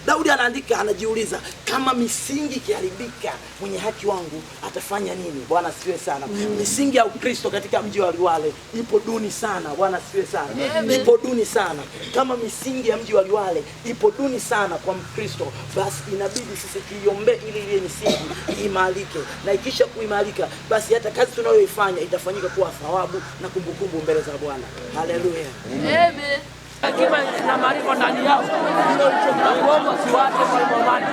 Daudi anaandika, anajiuliza kama misingi ikiharibika mwenye haki wangu atafanya nini? Bwana asifiwe sana. Misingi ya Ukristo katika mji wa Liwale ipo duni sana. Bwana asifiwe sana. Ipo duni sana. Kama misingi ya mji wa Liwale ipo duni sana kwa Mkristo, basi inabidi sisi tuiombe ili ile misingi iimarike, na ikisha kuimarika basi hata kazi tunayoifanya itafanyika kuwa thawabu na kumbukumbu mbele za Bwana. Haleluya. Amen. Hekima na maarifa ndani yao ndio tunakuomba siwache kwa imani.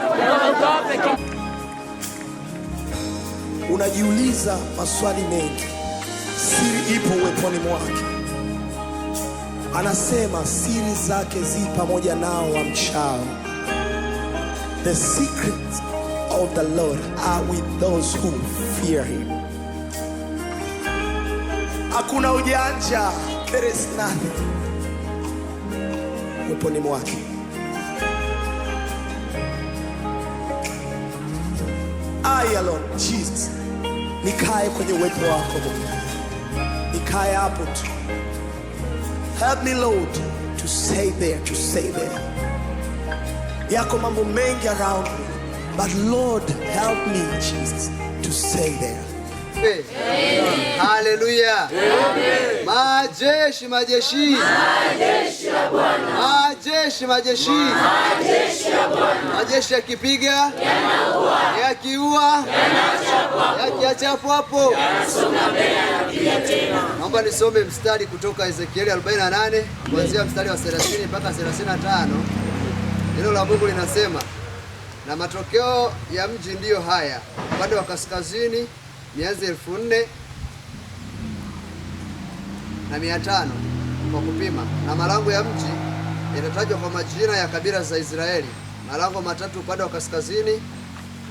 Unajiuliza maswali mengi, siri ipo uweponi mwake. Anasema siri zake zi pamoja nao wamchao. The secrets of the Lord are with those who fear him. Hakuna ujanja, there is nothing uweponi mwake. I alone, Jesus, nikae kwenye uwepo wako Mungu, nikae hapo tu. Help me Lord to stay there, to stay there. Yako mambo mengi around me, but Lord help me Jesus to stay there. asifiwe. Haleluya. Majeshi majeshi ya Bwana. Majeshi majeshi ya Bwana. Majeshi yakipiga yanaua, yakiua yanaacha, yakiacha hapo yanasonga mbele yanapiga tena. Naomba nisome mstari kutoka Ezekieli 48 kuanzia mstari wa 30 mpaka 35. Neno la Mungu linasema, na matokeo ya mji ndiyo haya: upande wa kaskazini mianzi 4,500 kwa kupima, na malango ya mji yatatajwa kwa majina ya kabila za Israeli. Malango matatu upande wa kaskazini: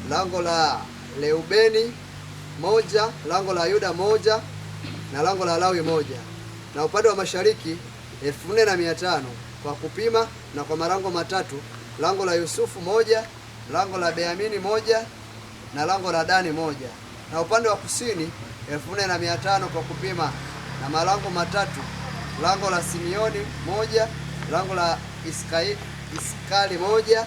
lango la Reubeni moja, lango la Yuda moja, na lango la Lawi moja. Na upande wa mashariki 4,500 kwa kupima, na kwa malango matatu: lango la Yusufu moja, lango la Benyamini moja, na lango la Dani moja. Na upande wa kusini 4,500 kwa kupima, na malango matatu: lango la Simeoni moja, lango la Iskari moja,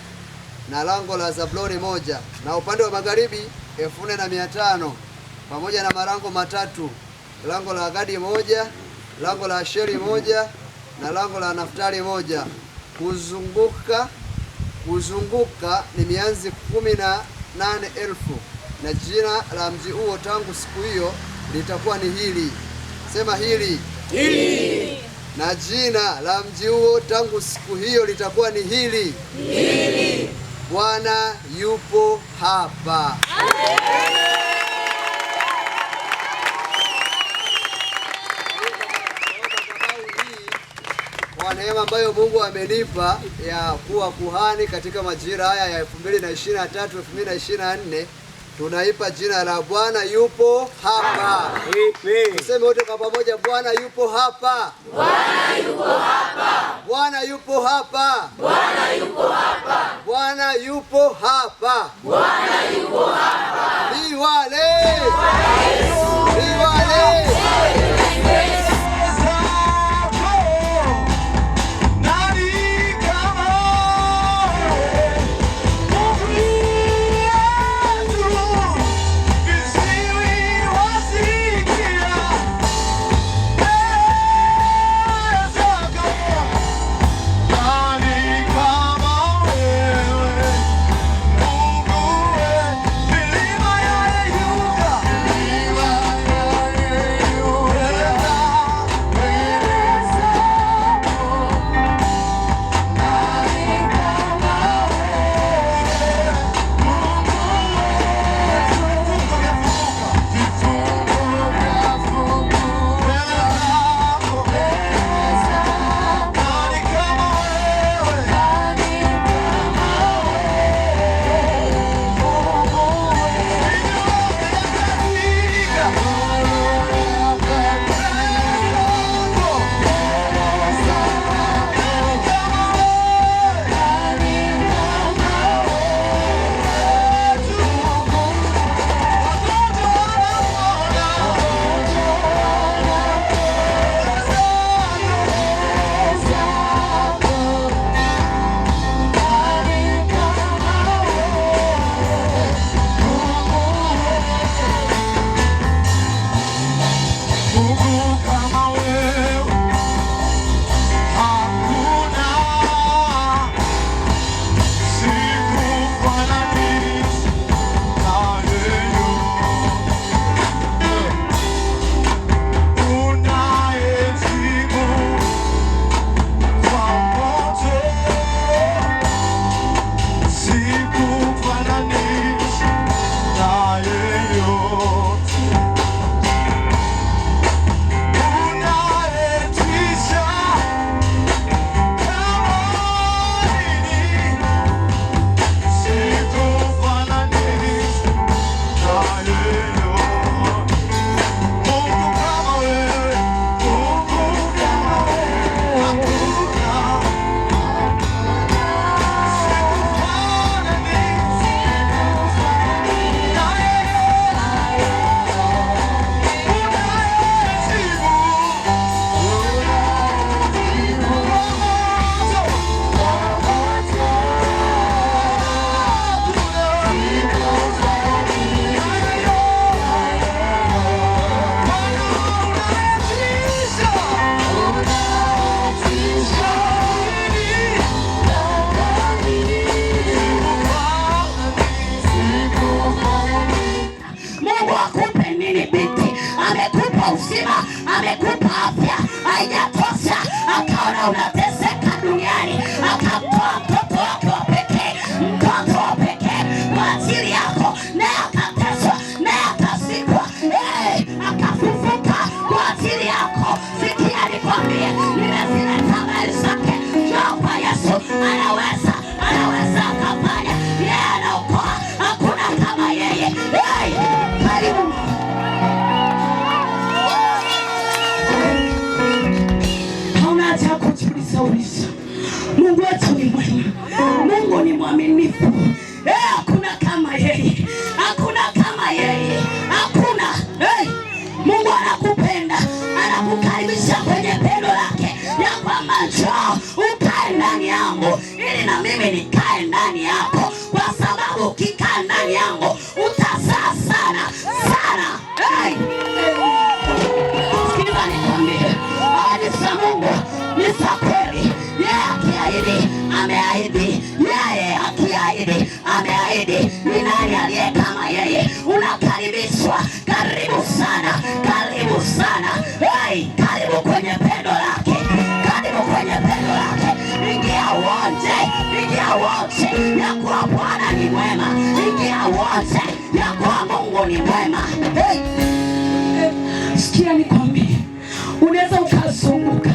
na lango la Zabuloni moja. Na upande wa magharibi 4,500 pamoja na malango matatu: lango la Gadi moja, lango la Asheri moja, na lango la Naftali moja. Kuzunguka ni mianzi 18,000. Na jina la mji huo tangu siku hiyo litakuwa ni hili. Sema hili. Hili. Na jina la mji huo tangu siku hiyo litakuwa ni hili. Hili. Bwana yupo hapa. Kwa neema ambayo Mungu amenipa ya kuwa kuhani katika majira haya ya 2023 2024, tunaipa jina la Bwana yupo hapa. Tuseme wote kwa pamoja, Bwana yupo hapa. Bwana yupo hapa. Bwana yupo hapa. Bwana yupo hapa. Bwana yupo hapa. Bwana yupo hapa. Liwale. Liwale. Milima ya Yuda, milima ya maana unateseka duniani, akamtoa mtoto wake wa pekee, mtoto wa pekee kwa ajili yako, naye akateswa, naye akazikwa, akafufuka kwa ajili yako. Sikia nikwambie, nimezileta habari zake. Njoo kwa Yesu, anaweza akafanya. Yeye anaokoa, hakuna kama yeye. Karibu. Hauna cha kujiuliza. Mungu wetu ni mwema, Mungu ni mwaminifu. Hakuna kama yeye, hakuna kama yeye, hakuna. Mungu anakupenda, anakukaribisha kwenye pendo lake, ya kwamba njoo ukae ndani yangu ili na mimi nikae ndani yako, kwa sababu ukikaa ndani yangu utazaa sana sana. Sikiza nikwambie, ahadi za Mungu ni za kweli. Yeye akiahidi ameahidi, yeye akiahidi ameahidi. Ni nani aliye kama yeye? Unakaribishwa, karibu sana, karibu sana. Karibu kwenye pendo lake, karibu kwenye pendo lake. Ingia wote, ingia wote, ya kuwa Bwana ni mwema. Ingia wote, ya kuwa Mungu ni mwema. Sikia nikwambie, unaweza ukazunguka,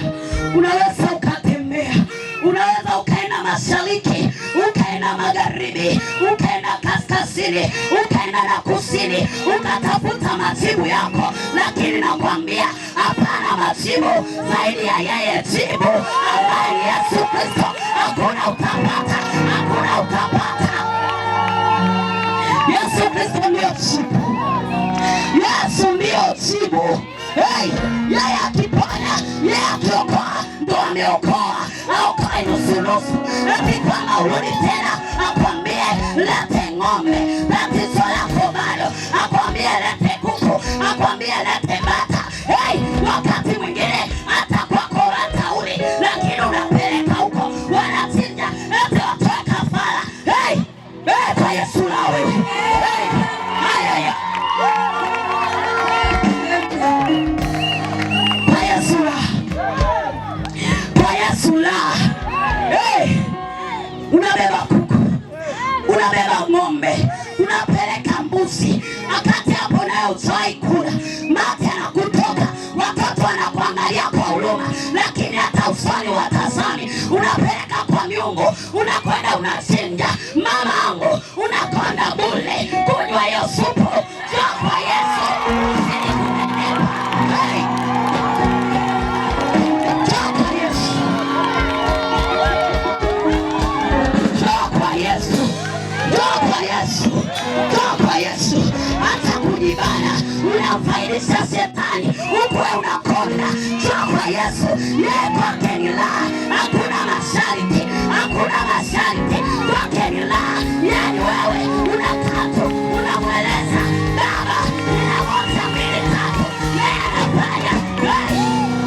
unaweza ukatembea, unaweza ukaenda mashariki, ukaenda magharibi, ukaenda kaskazini, ukaenda na kusini, ukatafuta majibu yako, lakini nakwambia hapana majibu zaidi ya yeye jibu ambaye ni Yesu Kristo. Hakuna utapata, hakuna utapata. Yesu Kristo ndio jibu, Yesu ndio jibu. Yeye akiponya, yeye akiokoa, ndo ameokoa. Aokoe nusu nusu, eti kwamba urudi tena akwambie lete ng'ombe, tatizo lako bado, akwambie lete kuku, akwambie lete bata. Wakati mwingine hata kwako ratauli, lakini unapeleka huko wanachinja, eti watoe kafara. Kwa Yesu la wewe. Unabeba kuku, unabeba ng'ombe, unapeleka mbuzi, wakati hapo nayo hujai kula, mate anakutoka, watoto wanakuangalia kwa huruma, lakini hata usoni watazami. Unapeleka kwa miungu, unakwenda unachinja. Mamangu, unakonda bure kunywa hiyo supu. Njoo kwa Yesu. Kwa Yesu, hata kujibana unamfaidisha shetani, ukwe unakonda. Kwa Yesu, yeye kwake ni raha, hakuna masharti, hakuna masharti. Kwake ni raha, yani wewe unakaa tu unamweleza Baba, nina moja mbili tatu, yeye anafanya.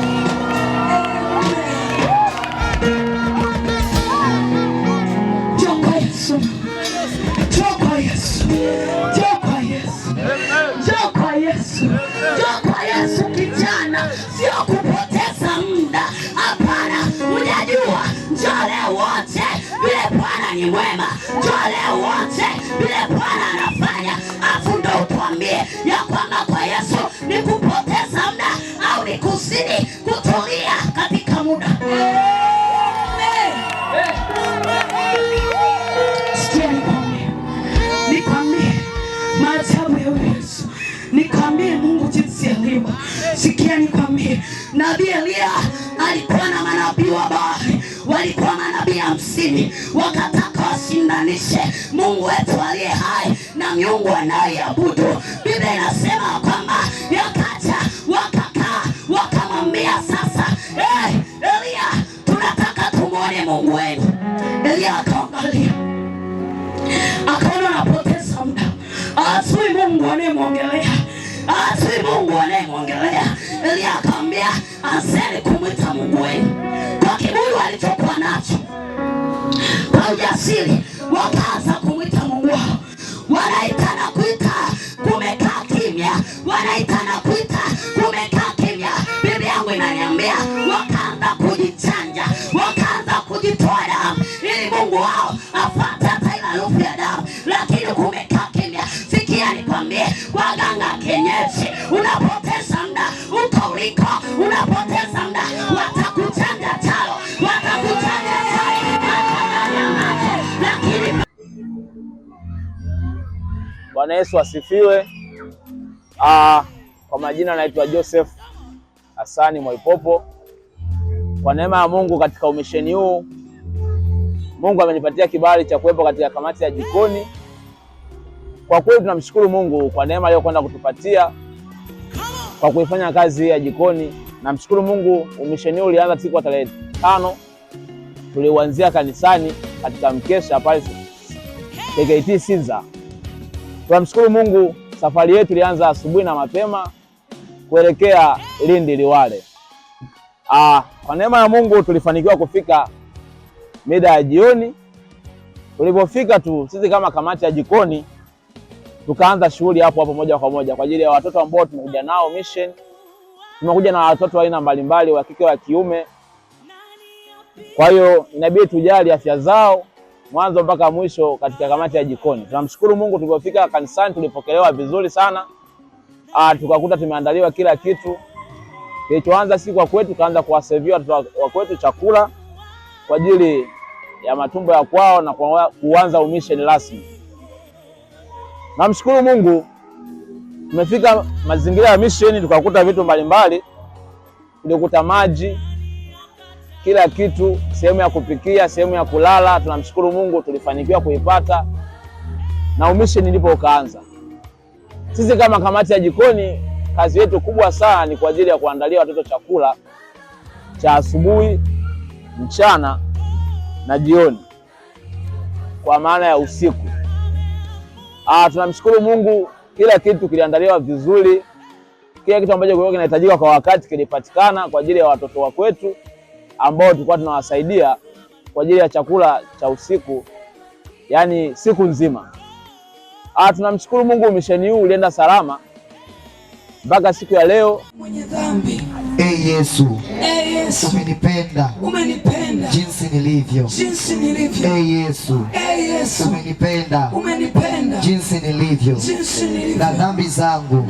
Njoo kwa Yesu, njoo kwa Yesu, njoo kwa Yesu, njoo kwa Yesu, njoo kwa Yesu kijana, sio kupoteza muda. Hapana, unajua, njoo leo wote, vile Bwana ni mwema. Njoo leo wote, vile Bwana anafanya. Afu ndo utuambie ya kwamba kwa Yesu ni kupoteza muda au ni kuzidi kutulia katika muda. Sikia nikwambie maajabu ya Yesu, nikwambie Mungu jinsi alivyo. Sikia nikwambie, Nabii Elia alikuwa na manabii wa Baali, walikuwa manabii 50, wakataka washindanishe Mungu wetu aliye hai na miungu anayoabudu. Biblia inasema kwamba yakaja wakakaa, wakamwambia sasa, Elia, tunataka tumuone Mungu wenu. Elia akaangalia, akaona anapoteza muda, asui Mungu anayemwongelea, asui Mungu anayemwongelea. Elia akamwambia, anzeni kumwita Mungu wenu. Kwa kiburi walichokuwa nacho, kwa ujasiri wakaanza kumwita Mungu wao. Wanaitana kuita, kumekaa kimya, wanaitana kuita, kumekaa kimya. Biblia yangu inaniambia wakaanza kujichanja, harufu ya damu, lakini kumekaa kimya. Sikia nikwambie, waganga kienyeji, unapoteza muda uko uliko, unapoteza muda. Watakuchanja talo, watakuchanja talo, lakini Bwana Yesu asifiwe. Kwa majina naitwa Joseph Hasani Mwaipopo. Kwa neema ya Mungu katika umisheni huu, Mungu amenipatia kibali cha kuwepo katika kamati ya jikoni. Kwa kweli tunamshukuru Mungu kwa neema aliyokwenda kutupatia kwa kuifanya kazi ya jikoni. Namshukuru Mungu, umisheni huu ulianza siku ya tarehe 5. Tuliuanzia kanisani katika mkesha pale KKT Sinza. Tunamshukuru Mungu, safari yetu ilianza asubuhi na mapema kuelekea Lindi Liwale. Kwa neema ya Mungu tulifanikiwa kufika mida ya jioni. Tulipofika tu sisi kama kamati ya jikoni tukaanza shughuli hapo moja kwa moja kwa ajili ya watoto ambao tumekuja nao mission. Tumekuja na watoto wa aina mbalimbali, wa kike wa kiume. Kwa hiyo inabidi tujali afya zao mwanzo mpaka mwisho katika kamati ya jikoni. Tunamshukuru Mungu, tulipofika kanisani tulipokelewa vizuri sana. Tukakuta tumeandaliwa kila kitu. Kilichoanza siku kwa kwetu, tukaanza kuwaservia watoto wa kwetu chakula kwa ajili ya matumbo ya kwao na kuanza umisheni rasmi. Namshukuru Mungu, tumefika mazingira ya mission tukakuta vitu mbalimbali. Tulikuta maji, kila kitu, sehemu ya kupikia, sehemu ya kulala. Tunamshukuru Mungu tulifanikiwa kuipata na umisheni ndipo ukaanza. Sisi kama kamati ya jikoni, kazi yetu kubwa sana ni kwa ajili ya kuandalia watoto chakula cha asubuhi, mchana na jioni, kwa maana ya usiku. Tunamshukuru Mungu, kila kitu kiliandaliwa vizuri. Kila kitu ambacho kilikuwa kinahitajika kwa wakati kilipatikana kwa ajili ya watoto wa kwetu ambao tulikuwa tunawasaidia kwa ajili ya chakula cha usiku, yani siku nzima. Tunamshukuru Mungu, misheni huu ulienda salama mpaka siku ya leo. Mwenye dhambi, Yesu, Yesu, umenipenda jinsi nilivyo. Yesu, umenipenda jinsi nilivyo, na dhambi zangu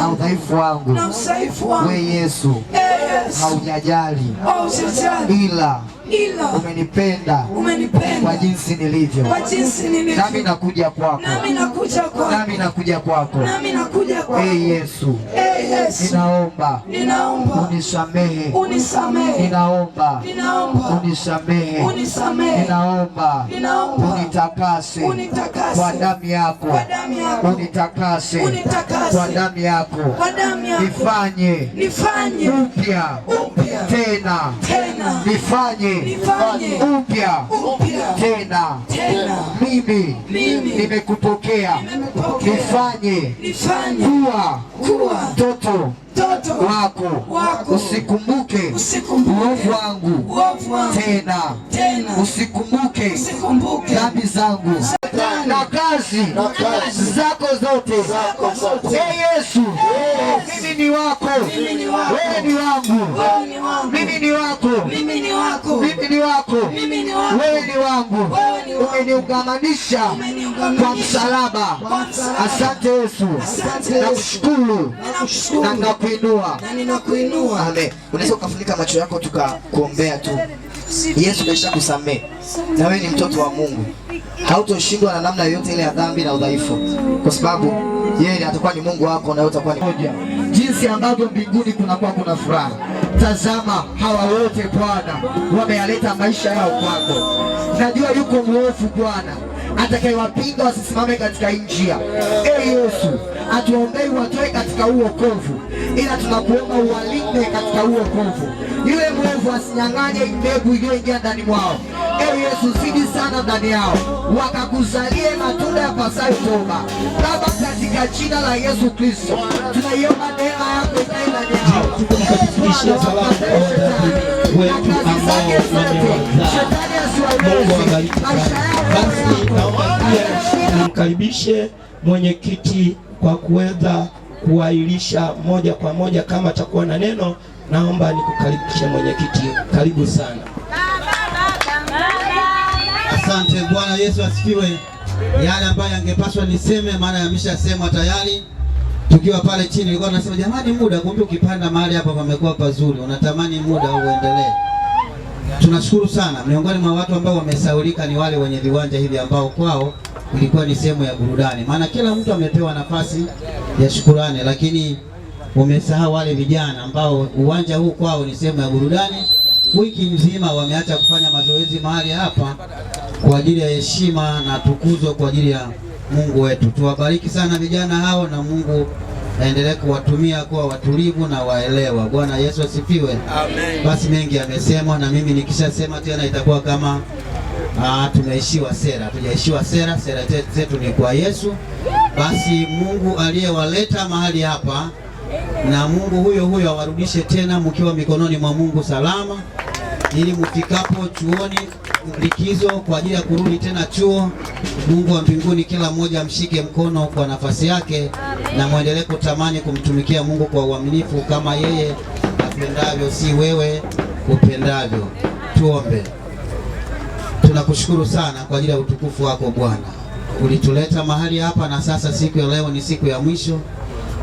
na udhaifu wangu. We Yesu, haujajali, ila umenipenda kwa jinsi nilivyo. Nami nakuja kwako, Yesu, ninaomba unisamehe, ninaomba unisamehe, ninaomba unitakase kwa damu yako, unitakase kwa damu yako, nifanye upya tena, nifanye upya tena. Mimi nimekupokea, nifanye kuwa mtoto wako. Usikumbuke uovu wangu tena, usikumbuke dhambi zangu na kazi zako zote. Yesu, mimi ni wako, wewe ni wangu. Mimi ni wako, mimi ni wako, wewe ni wangu. Umeniungamanisha kwa msalaba. Asante Yesu, nakushukuru na ninakuinua. Amen. Unaweza ukafunika macho yako tukakuombea tu. Yesu kesha kusamehe, na wewe ni mtoto wa Mungu. Hautoshindwa na namna yoyote ile ya dhambi na udhaifu, kwa sababu yeye atakuwa ni Mungu wako na wewe utakuwa ni moja. Jinsi ambavyo mbinguni kuna furaha, tazama hawa wote Bwana wameyaleta maisha yao kwako. Najua yuko mwovu Bwana atakayewapinga wasisimame katika njia. Yesu, atuombei watoe katika uokovu, ila tunakuomba uwalinde katika uokovu. Yule mwovu asinyang'anye mbegu iliyoingia ndani mwao. Yesu, zidi sana ndani yao, wakakuzalie matunda ya pasayo toba. Baba, katika jina la Yesu Kristo tunaiomba neema yako ikae ndani yao. Tukumkaribishie salamu wetu ambao shetani asiwaweze maisha yao. Basi naomba pia nimkaribishe mwenyekiti kwa kuweza kuwailisha moja kwa moja kama atakuwa na neno. Naomba nikukaribishe mwenyekiti, karibu sana. Asante. Bwana Yesu asifiwe. Yale ambayo yangepaswa niseme maana yameshasemwa tayari. Tukiwa pale chini nilikuwa nasema jamani, muda kumbe ukipanda mahali hapa pamekuwa pazuri, unatamani muda uendelee. Tunashukuru sana. Miongoni mwa watu ambao wamesaulika ni wale wenye viwanja hivi ambao kwao ilikuwa ni sehemu ya burudani. Maana kila mtu amepewa nafasi ya shukurani, lakini umesahau wale vijana ambao uwanja huu kwao ni sehemu ya burudani. Wiki nzima wameacha kufanya mazoezi mahali hapa kwa ajili ya heshima na tukuzo kwa ajili ya Mungu wetu. Tuwabariki sana vijana hao na Mungu aendelee kuwatumia kuwa watulivu na waelewa. Bwana Yesu asifiwe. Amen. Basi mengi yamesemwa na mimi nikishasema tena itakuwa kama tumeishiwa sera. Tujaishiwa sera, sera zetu ni kwa Yesu. Basi Mungu aliyewaleta mahali hapa na Mungu huyo huyo awarudishe tena mkiwa mikononi mwa Mungu salama, ili mfikapo chuoni likizo kwa ajili ya kurudi tena chuo, Mungu wa mbinguni kila mmoja amshike mkono kwa nafasi yake na muendelee kutamani kumtumikia Mungu kwa uaminifu kama yeye apendavyo, si wewe upendavyo. Tuombe. Tunakushukuru sana kwa ajili ya utukufu wako Bwana. Ulituleta mahali hapa na sasa siku ya leo ni siku ya mwisho.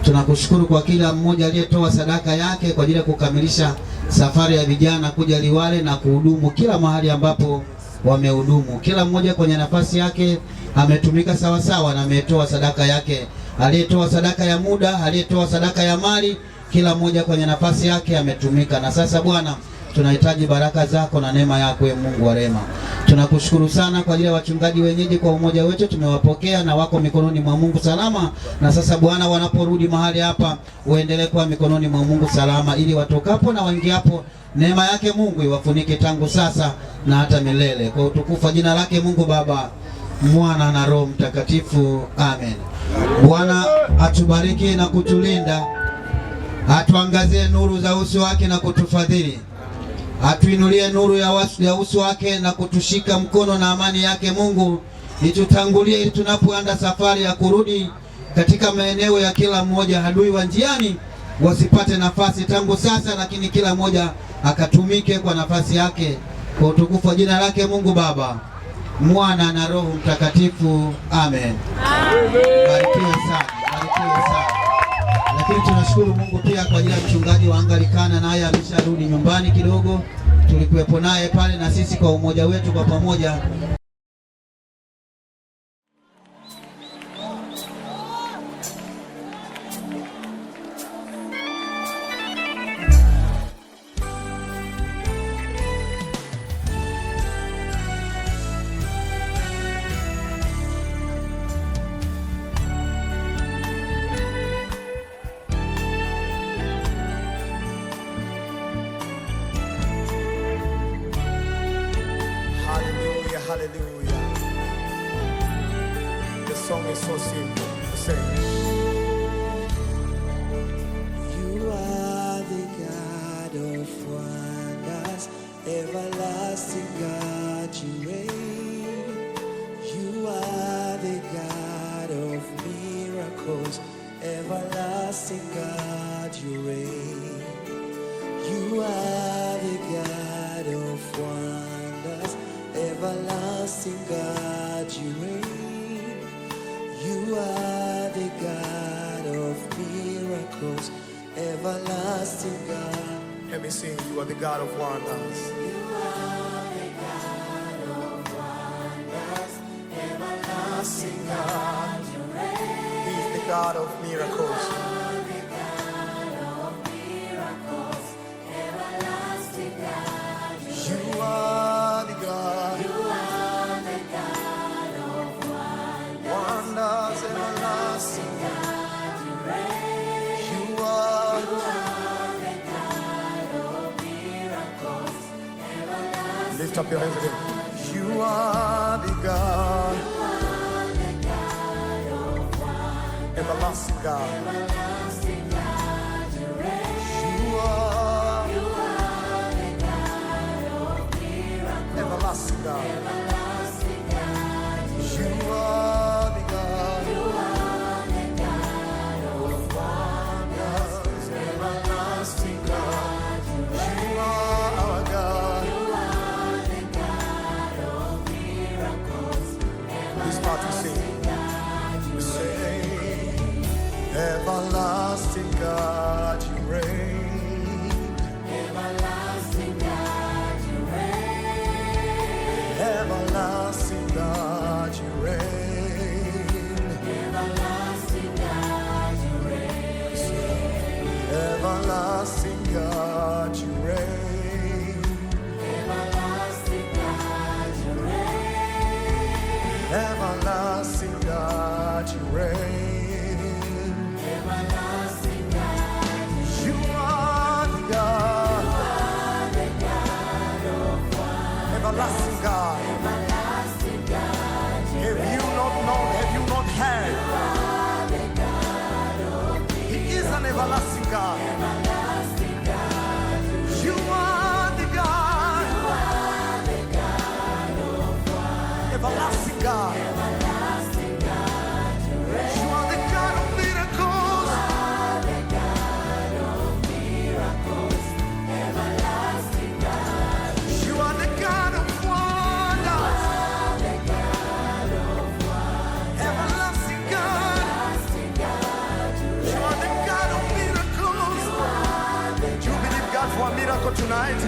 Tunakushukuru kwa kila mmoja aliyetoa sadaka yake kwa ajili ya kukamilisha safari ya vijana kuja Liwale na kuhudumu kila mahali ambapo wamehudumu. Kila mmoja kwenye nafasi yake ametumika sawa sawa na ametoa sadaka yake. Aliyetoa sadaka ya muda, aliyetoa sadaka ya mali, kila mmoja kwenye nafasi yake ametumika. Na sasa Bwana, tunahitaji baraka zako na neema yako, Mungu wa rehema. Tunakushukuru sana kwa ajili ya wachungaji wenyeji kwa umoja wetu, tumewapokea na wako mikononi mwa Mungu salama. Na sasa Bwana, wanaporudi mahali hapa uendelee kuwa mikononi mwa Mungu salama, ili watokapo na waingiapo neema yake Mungu iwafunike tangu sasa na hata milele. Kwa utukufu wa jina lake Mungu Baba, Mwana na Roho Mtakatifu. Amen. Bwana atubariki na kutulinda, atuangazie nuru za uso wake na kutufadhili, atuinulie nuru ya uso wake na kutushika mkono na amani yake Mungu itutangulie, ili tunapoanza safari ya kurudi katika maeneo ya kila mmoja, adui wa njiani wasipate nafasi tangu sasa, lakini kila mmoja akatumike kwa nafasi yake, kwa utukufu wa jina lake Mungu Baba, Mwana na Roho Mtakatifu. Amen. Barikiwe sana, barikiwe sana. Lakini tunashukuru Mungu pia kwa ajili ya mchungaji wa Anglikana, naye amesharudi nyumbani kidogo. Tulikuwepo naye pale na sisi kwa umoja wetu kwa pamoja. Hallelujah. The song is so simple. Sing. You are the God of wonders, everlasting God, you reign. You are the God of miracles, everlasting God, you reign. You are the God of wonders, everlasting God, you reign. You are the God of miracles, everlasting God. Let me sing. You are the God of wonders. You are the God of wonders, everlasting God, you reign. He is the God of miracles. You are the God. You are the God of wonders, everlasting God, you reign. You are the God of miracles, everlasting. Lift up your hands again. You are the God. You are the God of wonders, everlasting God. Everlasting God, you reign. You are. Everlasting God. Everlasting God. You are the God. You are the God of wonders. Everlasting God. You are our God. You are the God of miracles. part we sing. We say, everlasting God, you reign. Everlasting God, you reign. Everlasting God, you reign. Everlasting God, you reign. Everlasting God, you reign. Everlasting God, you reign. Everlasting God, you reign. Everlasting God, you are the God. You are the God of one. Everlasting God. Everlasting God, have you not known? Have you not heard? You are the God of peace. He is an everlasting God. Everlasting God. You are the God. You are the God of one. Everlasting God. Everlasting God. You are the God of miracles. You are the God of miracles. Everlasting God. You are the God of wonders. You are the God of wonders. Everlasting God. Everlasting God. You are the God of miracles. You believe God for a miracle tonight?